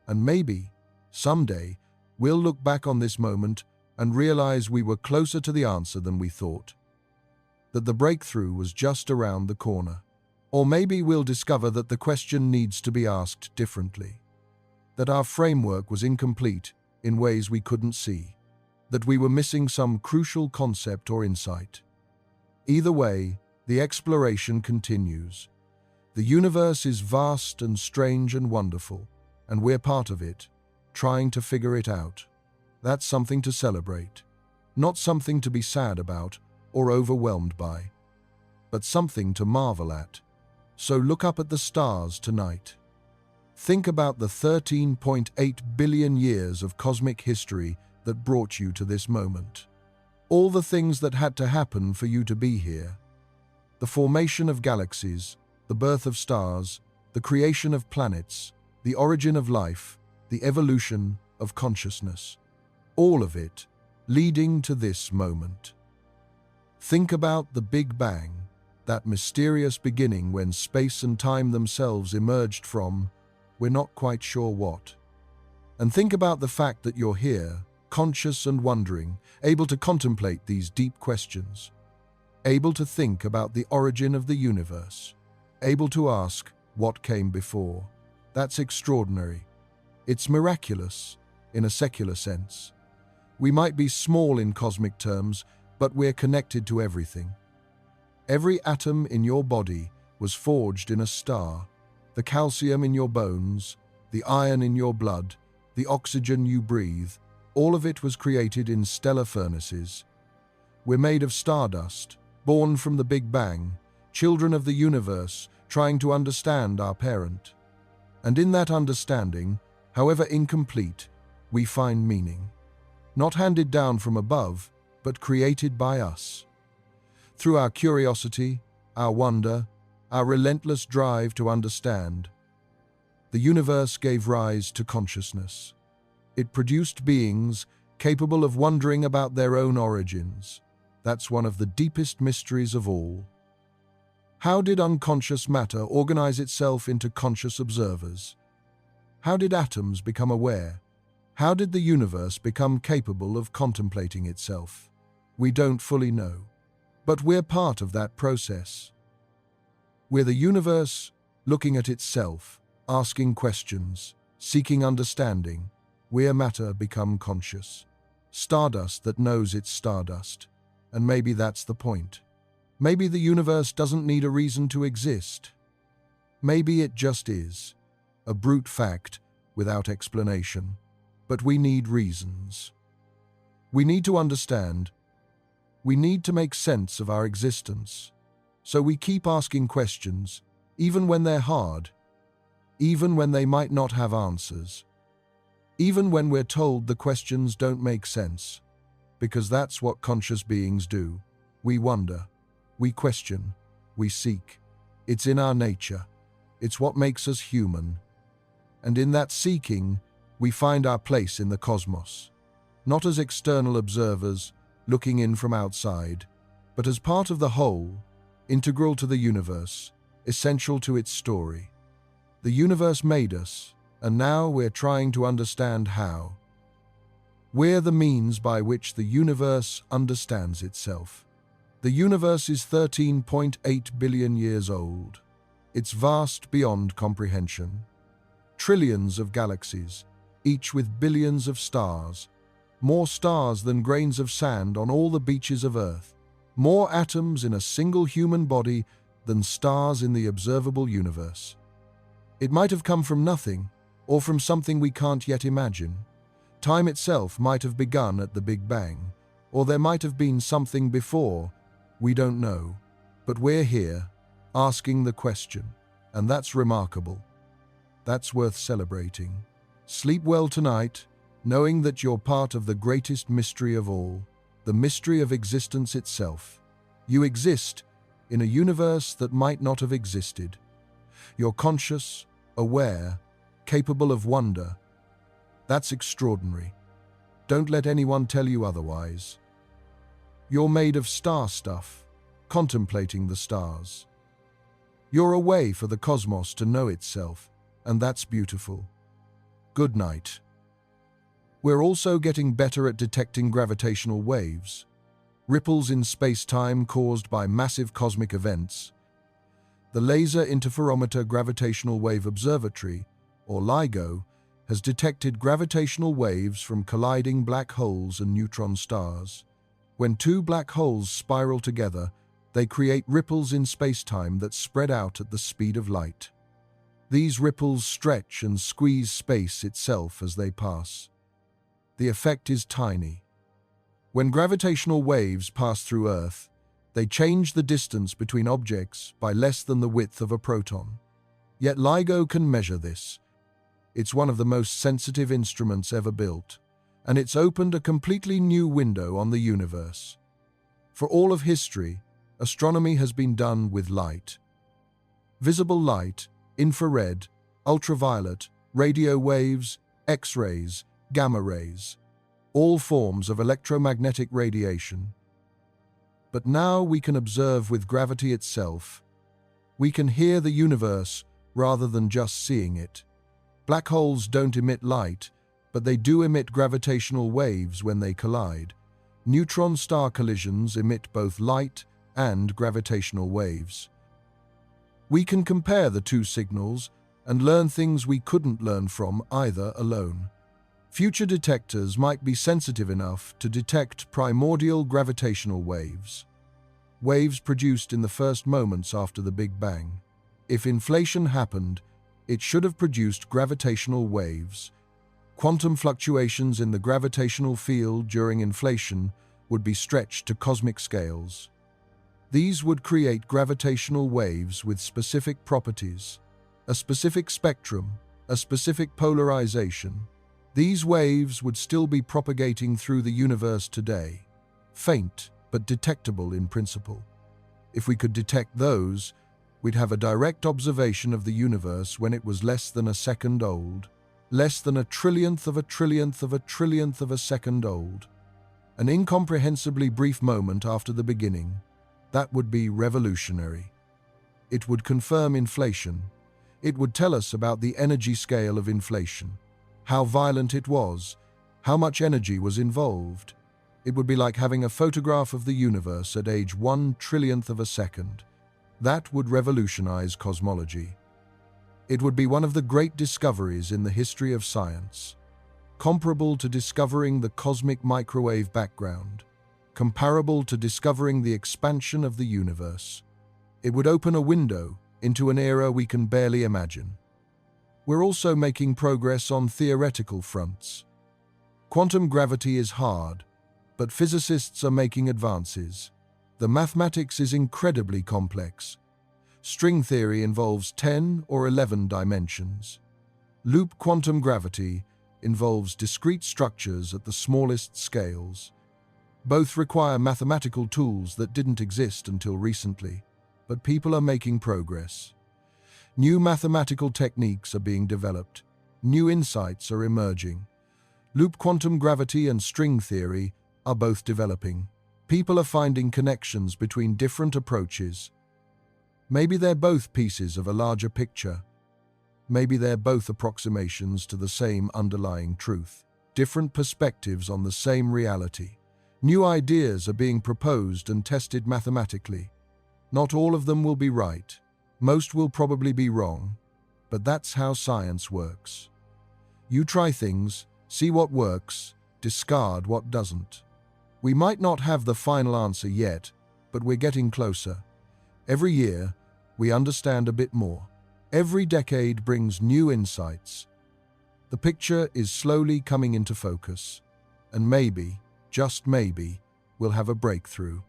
A: And maybe, someday, we'll look back on this moment and realize we were closer to the answer than we thought, that the breakthrough was just around the corner. Or maybe we'll discover that the question needs to be asked differently, that our framework was incomplete in ways we couldn't see, that we were missing some crucial concept or insight. Either way, the exploration continues. The universe is vast and strange and wonderful, and we're part of it, trying to figure it out. That's something to celebrate, not something to be sad about or overwhelmed by, but something to marvel at. So look up at the stars tonight. Think about the 13.8 billion years of cosmic history that brought you to this moment. All the things that had to happen for you to be here. The formation of galaxies, the birth of stars, the creation of planets, the origin of life, the evolution of consciousness. All of it leading to this moment. Think about the Big Bang, that mysterious beginning when space and time themselves emerged from, we're not quite sure what. And think about the fact that you're here, conscious and wondering, able to contemplate these deep questions, able to think about the origin of the universe, able to ask what came before. That's extraordinary. It's miraculous, in a secular sense. We might be small in cosmic terms, but we're connected to everything. Every atom in your body was forged in a star. The calcium in your bones, the iron in your blood, the oxygen you breathe, all of it was created in stellar furnaces. We're made of stardust, born from the Big Bang, children of the universe, trying to understand our parent. And in that understanding, however incomplete, we find meaning. Not handed down from above, but created by us. Through our curiosity, our wonder, our relentless drive to understand, the universe gave rise to consciousness. It produced beings capable of wondering about their own origins. That's one of the deepest mysteries of all. How did unconscious matter organize itself into conscious observers? How did atoms become aware? How did the universe become capable of contemplating itself? We don't fully know, but we're part of that process. We're the universe looking at itself, asking questions, seeking understanding. We're matter become conscious. Stardust that knows it's stardust. And maybe that's the point. Maybe the universe doesn't need a reason to exist. Maybe it just is. A brute fact without explanation. But we need reasons. We need to understand. We need to make sense of our existence. So we keep asking questions, even when they're hard, even when they might not have answers, even when we're told the questions don't make sense, because that's what conscious beings do. We wonder, we question, we seek. It's in our nature. It's what makes us human. And in that seeking, we find our place in the cosmos, not as external observers looking in from outside, but as part of the whole, integral to the universe, essential to its story. The universe made us, and now we're trying to understand how. We're the means by which the universe understands itself. The universe is 13.8 billion years old. It's vast beyond comprehension. Trillions of galaxies, each with billions of stars, more stars than grains of sand on all the beaches of Earth, more atoms in a single human body than stars in the observable universe. It might have come from nothing, or from something we can't yet imagine. Time itself might have begun at the Big Bang, or there might have been something before. We don't know, but we're here, asking the question, and that's remarkable. That's worth celebrating. Sleep well tonight, knowing that you're part of the greatest mystery of all, the mystery of existence itself. You exist in a universe that might not have existed. You're conscious, aware, capable of wonder. That's extraordinary. Don't let anyone tell you otherwise. You're made of star stuff, contemplating the stars. You're a way for the cosmos to know itself, and that's beautiful. Good night. We're also getting better at detecting gravitational waves, ripples in space-time caused by massive cosmic events. The Laser Interferometer Gravitational Wave Observatory, or LIGO, has detected gravitational waves from colliding black holes and neutron stars. When two black holes spiral together, they create ripples in space-time that spread out at the speed of light. These ripples stretch and squeeze space itself as they pass. The effect is tiny. When gravitational waves pass through Earth, they change the distance between objects by less than the width of a proton. Yet LIGO can measure this. It's one of the most sensitive instruments ever built, and it's opened a completely new window on the universe. For all of history, astronomy has been done with light. Visible light, infrared, ultraviolet, radio waves, X-rays, gamma rays, all forms of electromagnetic radiation. But now we can observe with gravity itself. We can hear the universe rather than just seeing it. Black holes don't emit light, but they do emit gravitational waves when they collide. Neutron-star collisions emit both light and gravitational waves. We can compare the two signals and learn things we couldn't learn from either alone. Future detectors might be sensitive enough to detect primordial gravitational waves, waves produced in the first moments after the Big Bang. If inflation happened, it should have produced gravitational waves. Quantum fluctuations in the gravitational field during inflation would be stretched to cosmic scales. These would create gravitational waves with specific properties, a specific spectrum, a specific polarization. These waves would still be propagating through the universe today, faint but detectable in principle. If we could detect those, we'd have a direct observation of the universe when it was less than a second old, less than a trillionth of a trillionth of a trillionth of a second old. An incomprehensibly brief moment after the beginning. That would be revolutionary. It would confirm inflation. It would tell us about the energy scale of inflation, how violent it was, how much energy was involved. It would be like having a photograph of the universe at age 1/trillionth of a second. That would revolutionize cosmology. It would be one of the great discoveries in the history of science, comparable to discovering the cosmic microwave background, comparable to discovering the expansion of the universe. It would open a window into an era we can barely imagine. We're also making progress on theoretical fronts. Quantum gravity is hard, but physicists are making advances. The mathematics is incredibly complex. String theory involves 10 or 11 dimensions. Loop quantum gravity involves discrete structures at the smallest scales. Both require mathematical tools that didn't exist until recently, but people are making progress. New mathematical techniques are being developed. New insights are emerging. Loop quantum gravity and string theory are both developing. People are finding connections between different approaches. Maybe they're both pieces of a larger picture. Maybe they're both approximations to the same underlying truth, different perspectives on the same reality. New ideas are being proposed and tested mathematically. Not all of them will be right. Most will probably be wrong. But that's how science works. You try things, see what works, discard what doesn't. We might not have the final answer yet, but we're getting closer. Every year, we understand a bit more. Every decade brings new insights. The picture is slowly coming into focus, and maybe, just maybe, we'll have a breakthrough.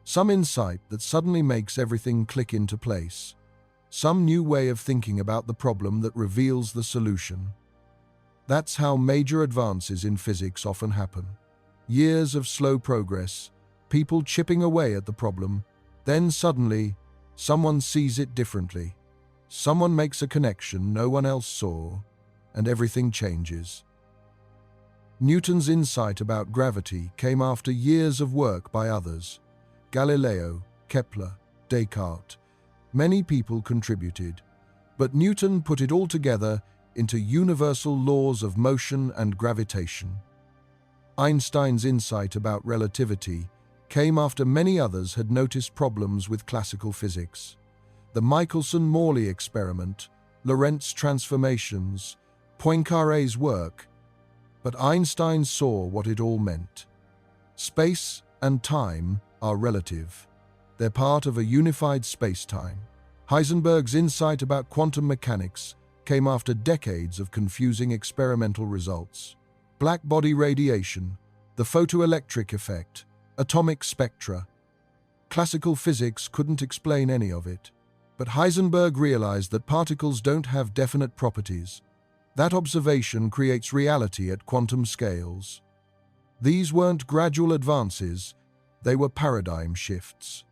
A: Some insight that suddenly makes everything click into place. Some new way of thinking about the problem that reveals the solution. That's how major advances in physics often happen. Years of slow progress, people chipping away at the problem, then suddenly, someone sees it differently. Someone makes a connection no one else saw, and everything changes. Newton's insight about gravity came after years of work by others. Galileo, Kepler, Descartes. Many people contributed, but Newton put it all together into universal laws of motion and gravitation. Einstein's insight about relativity came after many others had noticed problems with classical physics. The Michelson-Morley experiment, Lorentz transformations, Poincaré's work, but Einstein saw what it all meant. Space and time are relative. They're part of a unified space-time. Heisenberg's insight about quantum mechanics came after decades of confusing experimental results. Black-body radiation, the photoelectric effect, atomic spectra. Classical physics couldn't explain any of it. But Heisenberg realized that particles don't have definite properties. That observation creates reality at quantum scales. These weren't gradual advances, they were paradigm shifts.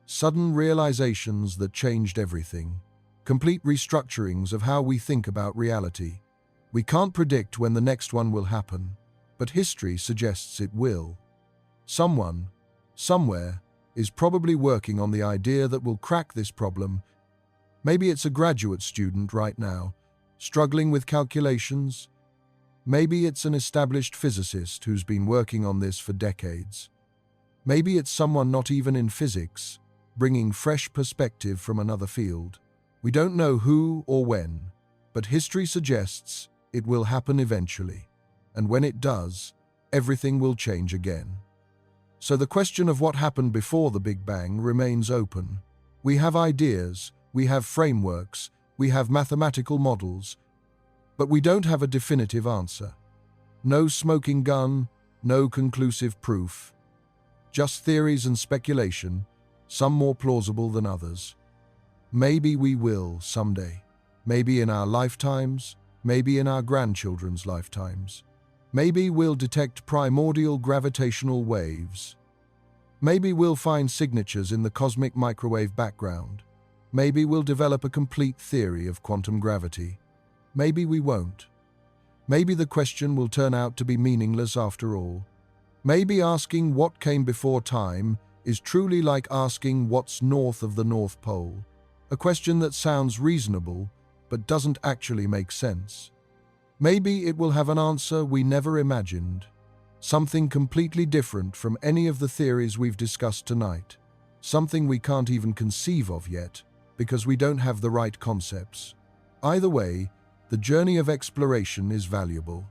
A: Sudden realizations that changed everything. Complete restructurings of how we think about reality. We can't predict when the next one will happen, but history suggests it will. Someone, somewhere, is probably working on the idea that will crack this problem. Maybe it's a graduate student right now, struggling with calculations. Maybe it's an established physicist who's been working on this for decades. Maybe it's someone not even in physics, bringing fresh perspective from another field. We don't know who or when, but history suggests it will happen eventually. And when it does, everything will change again. So the question of what happened before the Big Bang remains open. We have ideas, we have frameworks, we have mathematical models, but we don't have a definitive answer. No smoking gun, no conclusive proof. Just theories and speculation, some more plausible than others. Maybe we will someday. Maybe in our lifetimes, maybe in our grandchildren's lifetimes. Maybe we'll detect primordial gravitational waves. Maybe we'll find signatures in the cosmic microwave background. Maybe we'll develop a complete theory of quantum gravity. Maybe we won't. Maybe the question will turn out to be meaningless after all. Maybe asking what came before time is truly like asking what's north of the North Pole. A question that sounds reasonable, but doesn't actually make sense. Maybe it will have an answer we never imagined. Something completely different from any of the theories we've discussed tonight. Something we can't even conceive of yet, because we don't have the right concepts. Either way, the journey of exploration is valuable.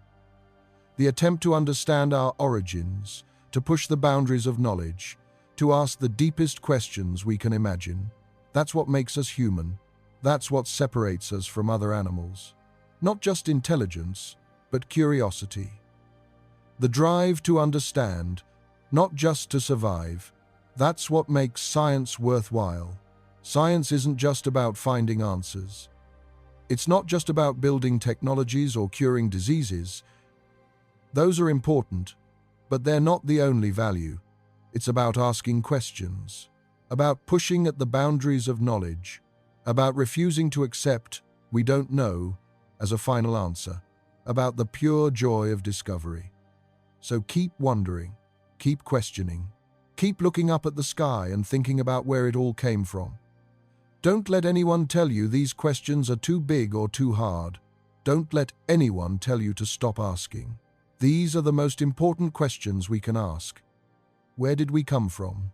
A: The attempt to understand our origins, to push the boundaries of knowledge, to ask the deepest questions we can imagine. That's what makes us human. That's what separates us from other animals. Not just intelligence, but curiosity. The drive to understand, not just to survive. That's what makes science worthwhile. Science isn't just about finding answers. It's not just about building technologies or curing diseases. Those are important, but they're not the only value. It's about asking questions, about pushing at the boundaries of knowledge, about refusing to accept "we don't know" as a final answer, about the pure joy of discovery. So keep wondering, keep questioning, keep looking up at the sky and thinking about where it all came from. Don't let anyone tell you these questions are too big or too hard. Don't let anyone tell you to stop asking. These are the most important questions we can ask. Where did we come from?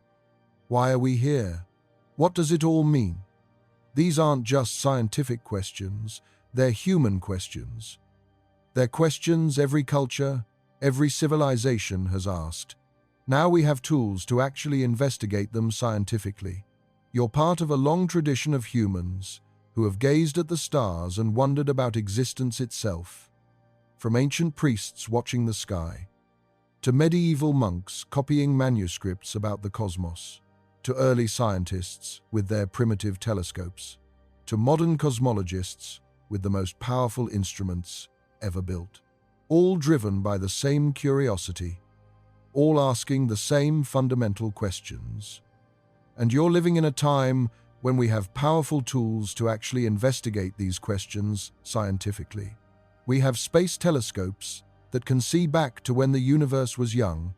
A: Why are we here? What does it all mean? These aren't just scientific questions, they're human questions. They're questions every culture, every civilization has asked. Now we have tools to actually investigate them scientifically. You're part of a long tradition of humans who have gazed at the stars and wondered about existence itself. From ancient priests watching the sky, to medieval monks copying manuscripts about the cosmos, to early scientists with their primitive telescopes, to modern cosmologists with the most powerful instruments ever built. All driven by the same curiosity, all asking the same fundamental questions. And you're living in a time when we have powerful tools to actually investigate these questions scientifically. We have space telescopes that can see back to when the universe was young.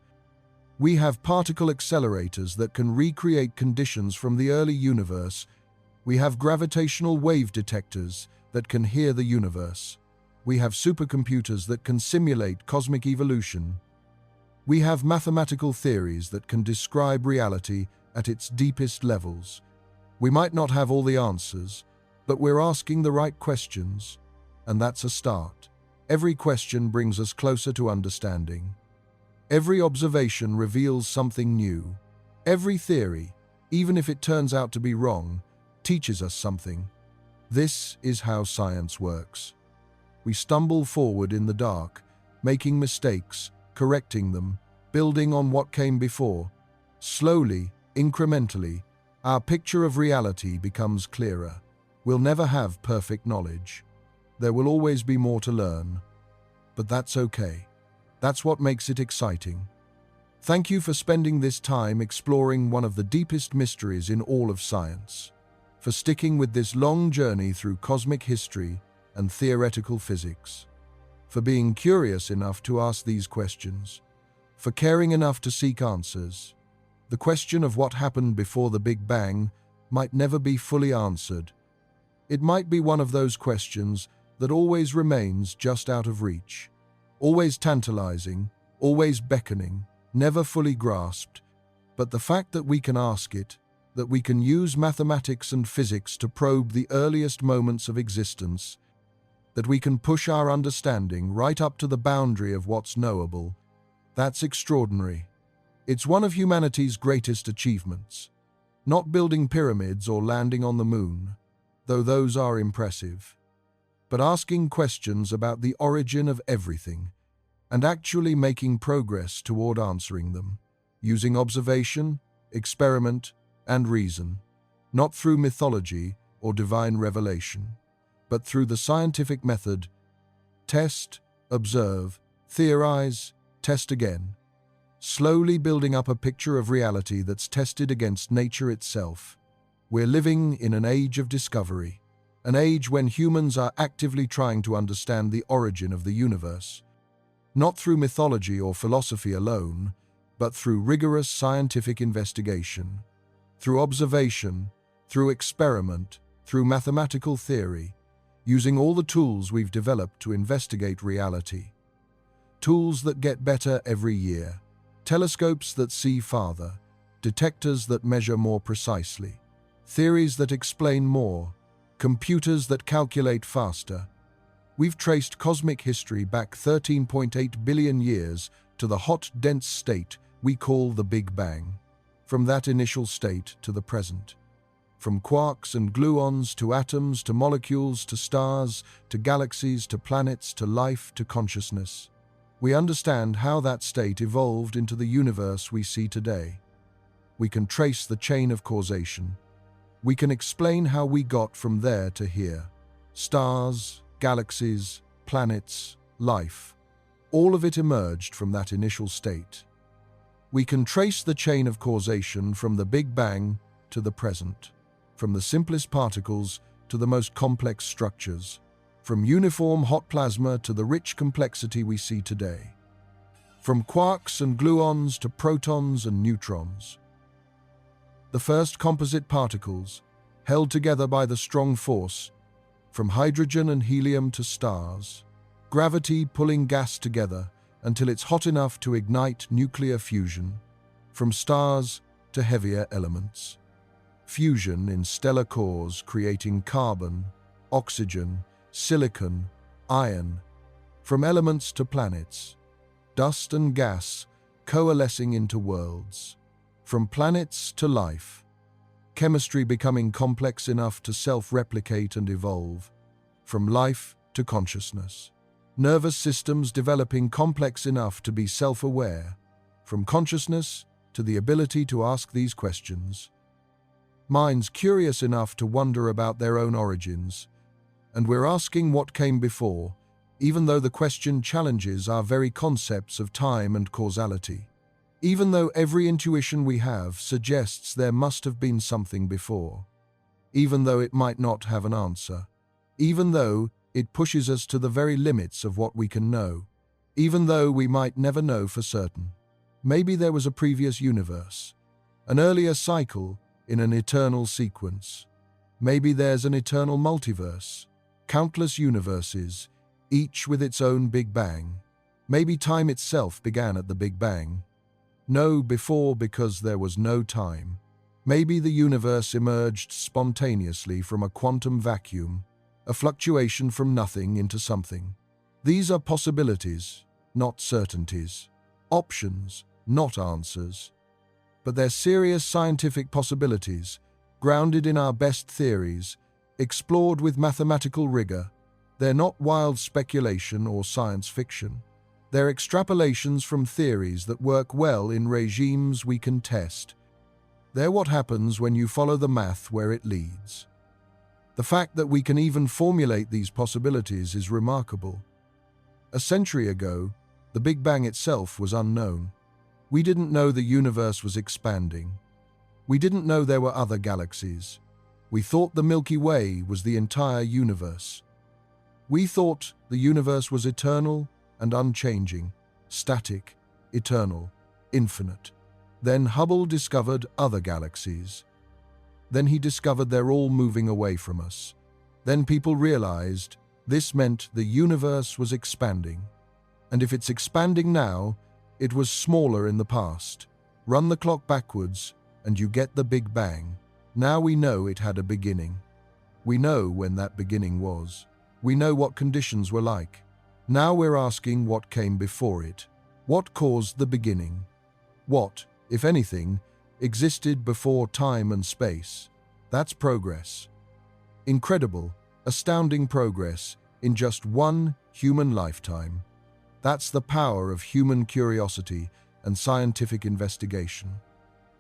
A: We have particle accelerators that can recreate conditions from the early universe. We have gravitational wave detectors that can hear the universe. We have supercomputers that can simulate cosmic evolution. We have mathematical theories that can describe reality at its deepest levels. We might not have all the answers, but we're asking the right questions, and that's a start. Every question brings us closer to understanding. Every observation reveals something new. Every theory, even if it turns out to be wrong, teaches us something. This is how science works. We stumble forward in the dark, making mistakes, correcting them, building on what came before. Slowly, incrementally, our picture of reality becomes clearer. We'll never have perfect knowledge. There will always be more to learn, but that's okay. That's what makes it exciting. Thank you for spending this time exploring one of the deepest mysteries in all of science, for sticking with this long journey through cosmic history and theoretical physics, for being curious enough to ask these questions, for caring enough to seek answers. The question of what happened before the Big Bang might never be fully answered. It might be one of those questions that always remains just out of reach, always tantalizing, always beckoning, never fully grasped. But the fact that we can ask it, that we can use mathematics and physics to probe the earliest moments of existence, that we can push our understanding right up to the boundary of what's knowable, that's extraordinary. It's one of humanity's greatest achievements. Not building pyramids or landing on the moon, though those are impressive, but asking questions about the origin of everything and actually making progress toward answering them, using observation, experiment, and reason, not through mythology or divine revelation, but through the scientific method. Test, observe, theorize, test again, slowly building up a picture of reality that's tested against nature itself. We're living in an age of discovery, an age when humans are actively trying to understand the origin of the universe, not through mythology or philosophy alone, but through rigorous scientific investigation, through observation, through experiment, through mathematical theory, using all the tools we've developed to investigate reality. Tools that get better every year, telescopes that see farther, detectors that measure more precisely, theories that explain more, computers that calculate faster. We've traced cosmic history back 13.8 billion years to the hot, dense state we call the Big Bang. From that initial state to the present. From quarks and gluons to atoms to molecules to stars to galaxies to planets to life to consciousness. We understand how that state evolved into the universe we see today. We can trace the chain of causation. We can explain how we got from there to here. Stars, galaxies, planets, life. All of it emerged from that initial state. We can trace the chain of causation from the Big Bang to the present, from the simplest particles to the most complex structures, from uniform hot plasma to the rich complexity we see today, from quarks and gluons to protons and neutrons. The first composite particles, held together by the strong force, from hydrogen and helium to stars, gravity pulling gas together until it's hot enough to ignite nuclear fusion, from stars to heavier elements. Fusion in stellar cores creating carbon, oxygen, silicon, iron, from elements to planets, dust and gas coalescing into worlds, from planets to life, chemistry becoming complex enough to self-replicate and evolve, from life to consciousness, nervous systems developing complex enough to be self-aware, from consciousness to the ability to ask these questions, minds curious enough to wonder about their own origins, and we're asking what came before, even though the question challenges our very concepts of time and causality. Even though every intuition we have suggests there must have been something before. Even though it might not have an answer. Even though it pushes us to the very limits of what we can know. Even though we might never know for certain. Maybe there was a previous universe. An earlier cycle in an eternal sequence. Maybe there's an eternal multiverse. Countless universes, each with its own Big Bang. Maybe time itself began at the Big Bang. No before because there was no time. Maybe the universe emerged spontaneously from a quantum vacuum, a fluctuation from nothing into something. These are possibilities, not certainties. Options, not answers. But they're serious scientific possibilities, grounded in our best theories, explored with mathematical rigor. They're not wild speculation or science fiction. They're extrapolations from theories that work well in regimes we can test. They're what happens when you follow the math where it leads. The fact that we can even formulate these possibilities is remarkable. A century ago, the Big Bang itself was unknown. We didn't know the universe was expanding. We didn't know there were other galaxies. We thought the Milky Way was the entire universe. We thought the universe was eternal and unchanging, static, eternal, infinite. Then Hubble discovered other galaxies. Then he discovered they're all moving away from us. Then people realized this meant the universe was expanding. And if it's expanding now, it was smaller in the past. Run the clock backwards and you get the Big Bang. Now we know it had a beginning. We know when that beginning was. We know what conditions were like. Now we're asking what came before it. What caused the beginning? What, if anything, existed before time and space? That's progress. Incredible, astounding progress in just one human lifetime. That's the power of human curiosity and scientific investigation.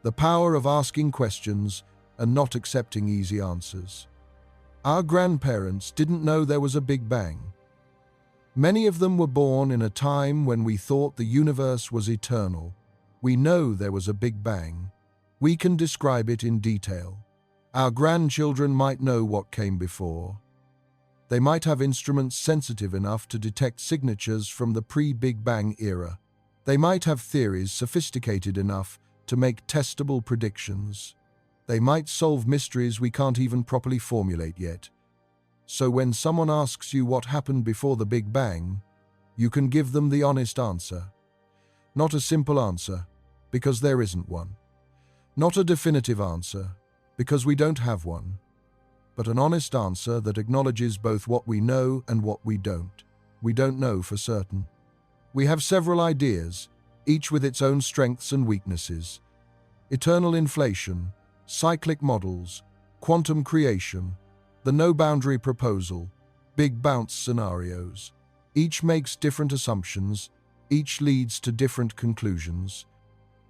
A: The power of asking questions and not accepting easy answers. Our grandparents didn't know there was a Big Bang. Many of them were born in a time when we thought the universe was eternal. We know there was a Big Bang. We can describe it in detail. Our grandchildren might know what came before. They might have instruments sensitive enough to detect signatures from the pre-Big Bang era. They might have theories sophisticated enough to make testable predictions. They might solve mysteries we can't even properly formulate yet. So when someone asks you what happened before the Big Bang, you can give them the honest answer. Not a simple answer, because there isn't one. Not a definitive answer, because we don't have one. But an honest answer that acknowledges both what we know and what we don't. We don't know for certain. We have several ideas, each with its own strengths and weaknesses. Eternal inflation, cyclic models, quantum creation, the no-boundary proposal, big bounce scenarios. Each makes different assumptions, each leads to different conclusions.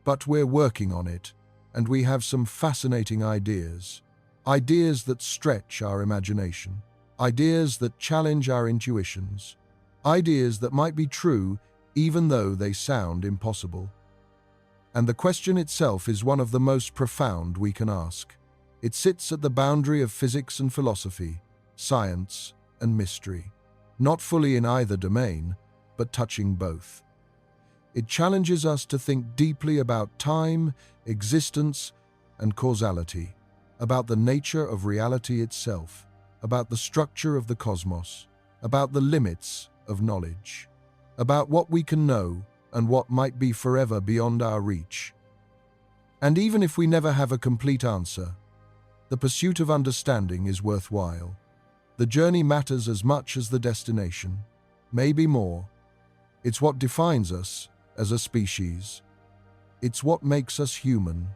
A: But we're working on it, and we have some fascinating ideas. Ideas that stretch our imagination. Ideas that challenge our intuitions. Ideas that might be true even though they sound impossible. And the question itself is one of the most profound we can ask. It sits at the boundary of physics and philosophy, science and mystery. Not fully in either domain, but touching both. It challenges us to think deeply about time, existence, and causality, about the nature of reality itself, about the structure of the cosmos, about the limits of knowledge, about what we can know and what might be forever beyond our reach. And even if we never have a complete answer, the pursuit of understanding is worthwhile. The journey matters as much as the destination, maybe more. It's what defines us as a species. It's what makes us human.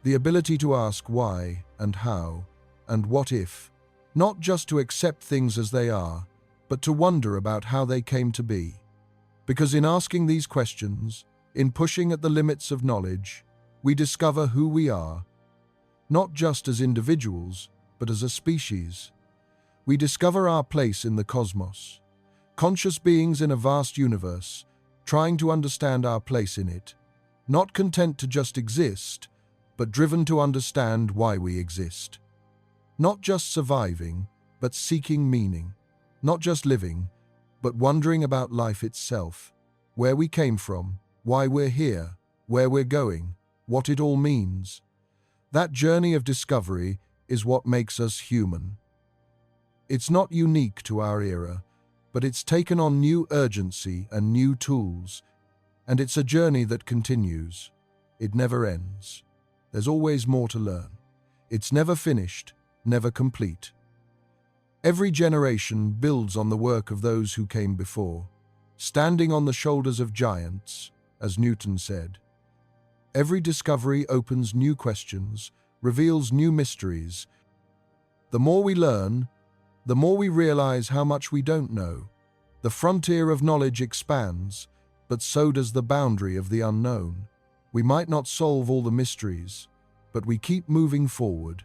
A: The ability to ask why and how and what if, not just to accept things as they are, but to wonder about how they came to be. Because in asking these questions, in pushing at the limits of knowledge, we discover who we are, not just as individuals, but as a species. We discover our place in the cosmos, conscious beings in a vast universe, trying to understand our place in it, not content to just exist, but driven to understand why we exist. Not just surviving, but seeking meaning. Not just living, but wondering about life itself, where we came from, why we're here, where we're going, what it all means. That journey of discovery is what makes us human. It's not unique to our era, but it's taken on new urgency and new tools, and it's a journey that continues. It never ends. There's always more to learn. It's never finished, never complete. Every generation builds on the work of those who came before, standing on the shoulders of giants, as Newton said. Every discovery opens new questions, reveals new mysteries. The more we learn, the more we realize how much we don't know. The frontier of knowledge expands, but so does the boundary of the unknown. We might not solve all the mysteries, but we keep moving forward,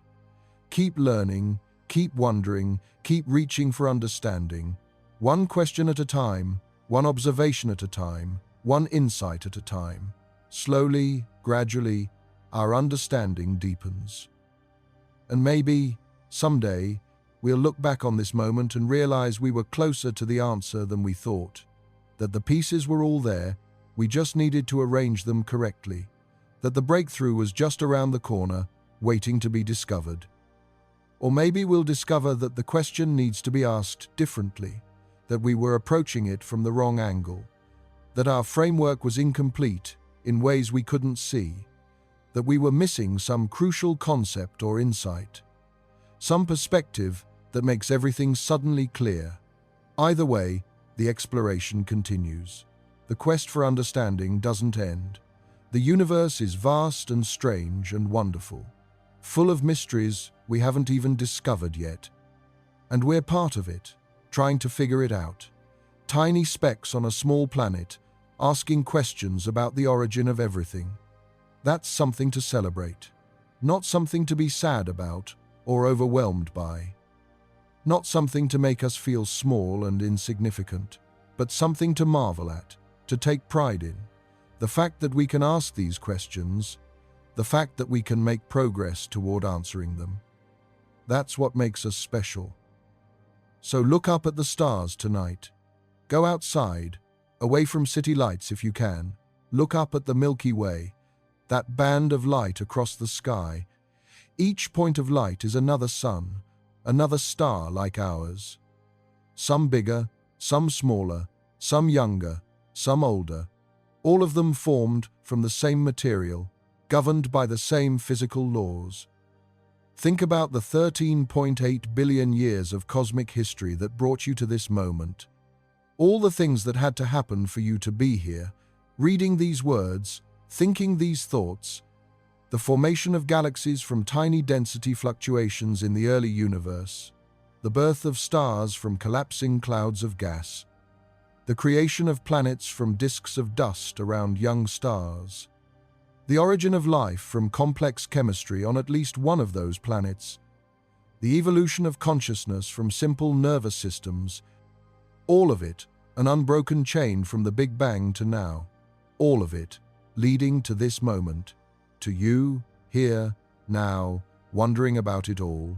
A: keep learning, keep wondering, keep reaching for understanding. One question at a time, one observation at a time, one insight at a time. Slowly, gradually, our understanding deepens. And maybe, someday, we'll look back on this moment and realize we were closer to the answer than we thought. That the pieces were all there, we just needed to arrange them correctly. That the breakthrough was just around the corner, waiting to be discovered. Or maybe we'll discover that the question needs to be asked differently, that we were approaching it from the wrong angle, that our framework was incomplete in ways we couldn't see, that we were missing some crucial concept or insight, some perspective that makes everything suddenly clear. Either way, the exploration continues. The quest for understanding doesn't end. The universe is vast and strange and wonderful, full of mysteries we haven't even discovered yet. And we're part of it, trying to figure it out. Tiny specks on a small planet, asking questions about the origin of everything. That's something to celebrate, not something to be sad about or overwhelmed by. Not something to make us feel small and insignificant, but something to marvel at, to take pride in. The fact that we can ask these questions, the fact that we can make progress toward answering them. That's what makes us special. So look up at the stars tonight. Go outside, away from city lights if you can. Look up at the Milky Way, that band of light across the sky. Each point of light is another sun, another star like ours. Some bigger, some smaller, some younger, some older. All of them formed from the same material, governed by the same physical laws. Think about the 13.8 billion years of cosmic history that brought you to this moment. All the things that had to happen for you to be here, reading these words, thinking these thoughts, the formation of galaxies from tiny density fluctuations in the early universe, the birth of stars from collapsing clouds of gas, the creation of planets from disks of dust around young stars, the origin of life from complex chemistry on at least one of those planets, the evolution of consciousness from simple nervous systems, all of it an unbroken chain from the Big Bang to now, all of it leading to this moment, to you, here, now, wondering about it all.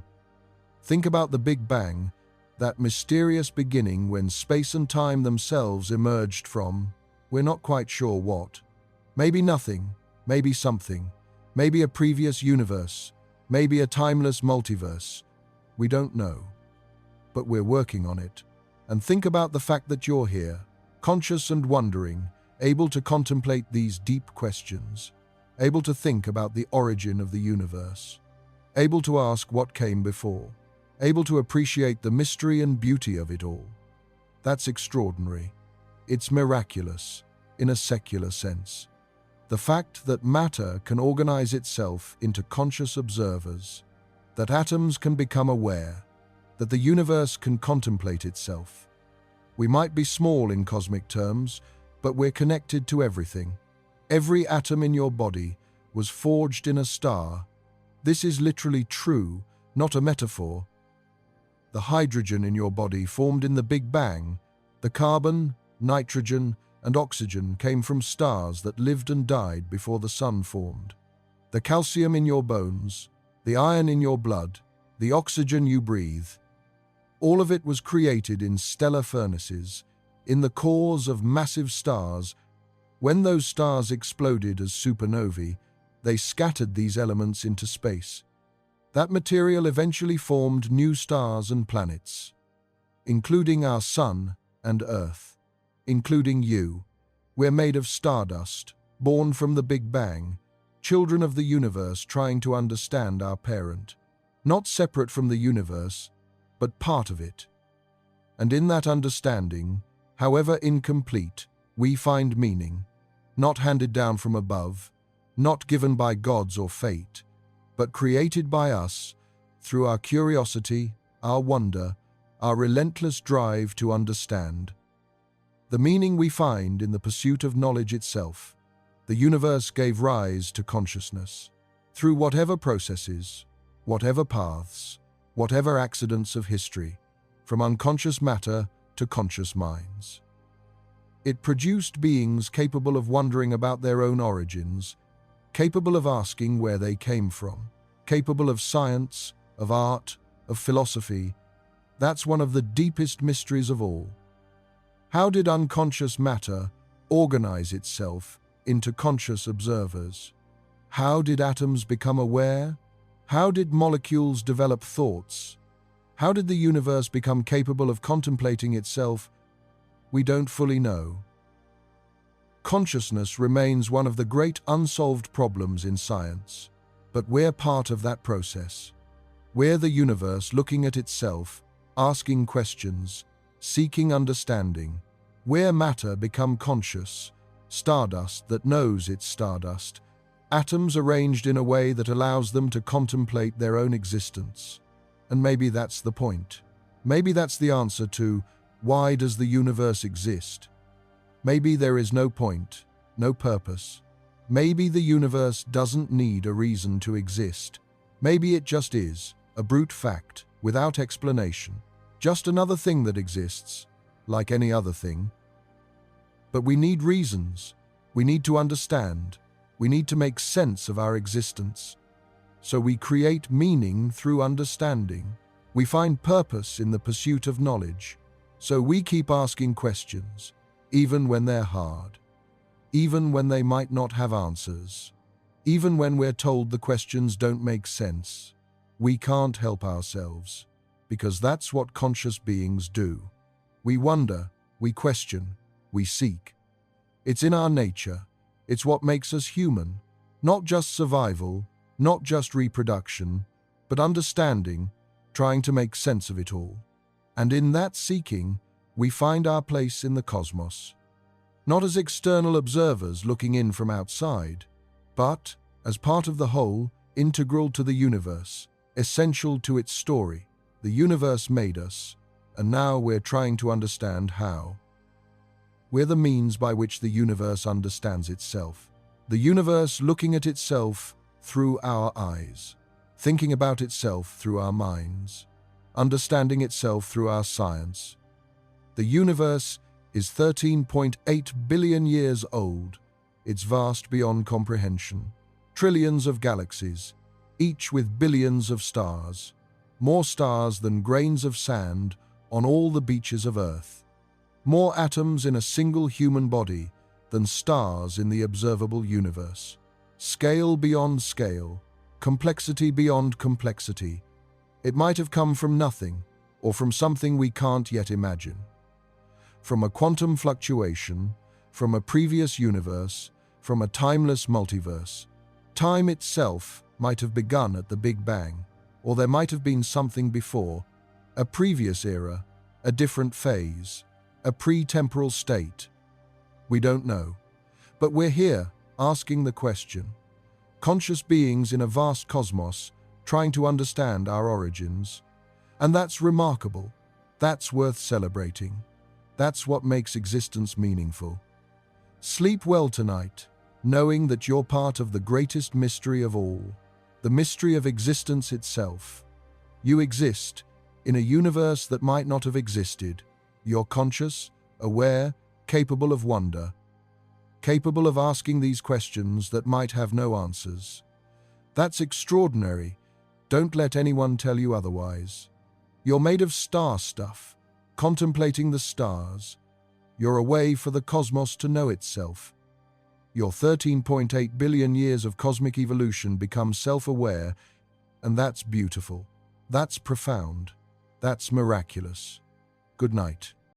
A: Think about the Big Bang, that mysterious beginning when space and time themselves emerged from, we're not quite sure what. Maybe nothing, maybe something, maybe a previous universe, maybe a timeless multiverse. We don't know. But we're working on it. And think about the fact that you're here, conscious and wondering, able to contemplate these deep questions, able to think about the origin of the universe, able to ask what came before, able to appreciate the mystery and beauty of it all. That's extraordinary. It's miraculous, in a secular sense. The fact that matter can organize itself into conscious observers, that atoms can become aware, that the universe can contemplate itself. We might be small in cosmic terms, but we're connected to everything. Every atom in your body was forged in a star. This is literally true, not a metaphor. The hydrogen in your body formed in the Big Bang. The carbon, nitrogen, and oxygen came from stars that lived and died before the sun formed. The calcium in your bones, the iron in your blood, the oxygen you breathe, all of it was created in stellar furnaces, in the cores of massive stars. When those stars exploded as supernovae, they scattered these elements into space. That material eventually formed new stars and planets, including our Sun and Earth, including you. We're made of stardust, born from the Big Bang, children of the universe trying to understand our parent, not separate from the universe, but part of it. And in that understanding, however incomplete, we find meaning, not handed down from above, not given by gods or fate, but created by us through our curiosity, our wonder, our relentless drive to understand. The meaning we find in the pursuit of knowledge itself. The universe gave rise to consciousness. Through whatever processes, whatever paths, whatever accidents of history, from unconscious matter to conscious minds. It produced beings capable of wondering about their own origins, capable of asking where they came from, capable of science, of art, of philosophy. That's one of the deepest mysteries of all. How did unconscious matter organize itself into conscious observers? How did atoms become aware? How did molecules develop thoughts? How did the universe become capable of contemplating itself? We don't fully know. Consciousness remains one of the great unsolved problems in science, but we're part of that process. We're the universe looking at itself, asking questions, seeking understanding. We're matter become conscious, stardust that knows it's stardust, atoms arranged in a way that allows them to contemplate their own existence. And maybe that's the point. Maybe that's the answer to why does the universe exist? Maybe there is no point, no purpose. Maybe the universe doesn't need a reason to exist. Maybe it just is, a brute fact, without explanation. Just another thing that exists, like any other thing. But we need reasons. We need to understand. We need to make sense of our existence. So we create meaning through understanding. We find purpose in the pursuit of knowledge. So we keep asking questions, even when they're hard, even when they might not have answers, even when we're told the questions don't make sense. We can't help ourselves, because that's what conscious beings do. We wonder, we question, we seek. It's in our nature. It's what makes us human. Not just survival, not just reproduction, but understanding, trying to make sense of it all. And in that seeking, we find our place in the cosmos. Not as external observers looking in from outside, but as part of the whole, integral to the universe, essential to its story. The universe made us, and now we're trying to understand how. We're the means by which the universe understands itself. The universe looking at itself through our eyes, thinking about itself through our minds, understanding itself through our science. The universe is 13.8 billion years old. It's vast beyond comprehension. Trillions of galaxies, each with billions of stars, more stars than grains of sand on all the beaches of Earth, more atoms in a single human body than stars in the observable universe. Scale beyond scale, complexity beyond complexity. It might have come from nothing, or from something we can't yet imagine. From a quantum fluctuation, from a previous universe, from a timeless multiverse. Time itself might have begun at the Big Bang, or there might have been something before, a previous era, a different phase, a pre-temporal state. We don't know, but we're here, asking the question. Conscious beings in a vast cosmos, trying to understand our origins. And that's remarkable. That's worth celebrating. That's what makes existence meaningful. Sleep well tonight, knowing that you're part of the greatest mystery of all, the mystery of existence itself. You exist in a universe that might not have existed. You're conscious, aware, capable of wonder, capable of asking these questions that might have no answers. That's extraordinary. Don't let anyone tell you otherwise. You're made of star stuff, contemplating the stars. You're a way for the cosmos to know itself. Your 13.8 billion years of cosmic evolution become self-aware, and that's beautiful. That's profound. That's miraculous. Good night.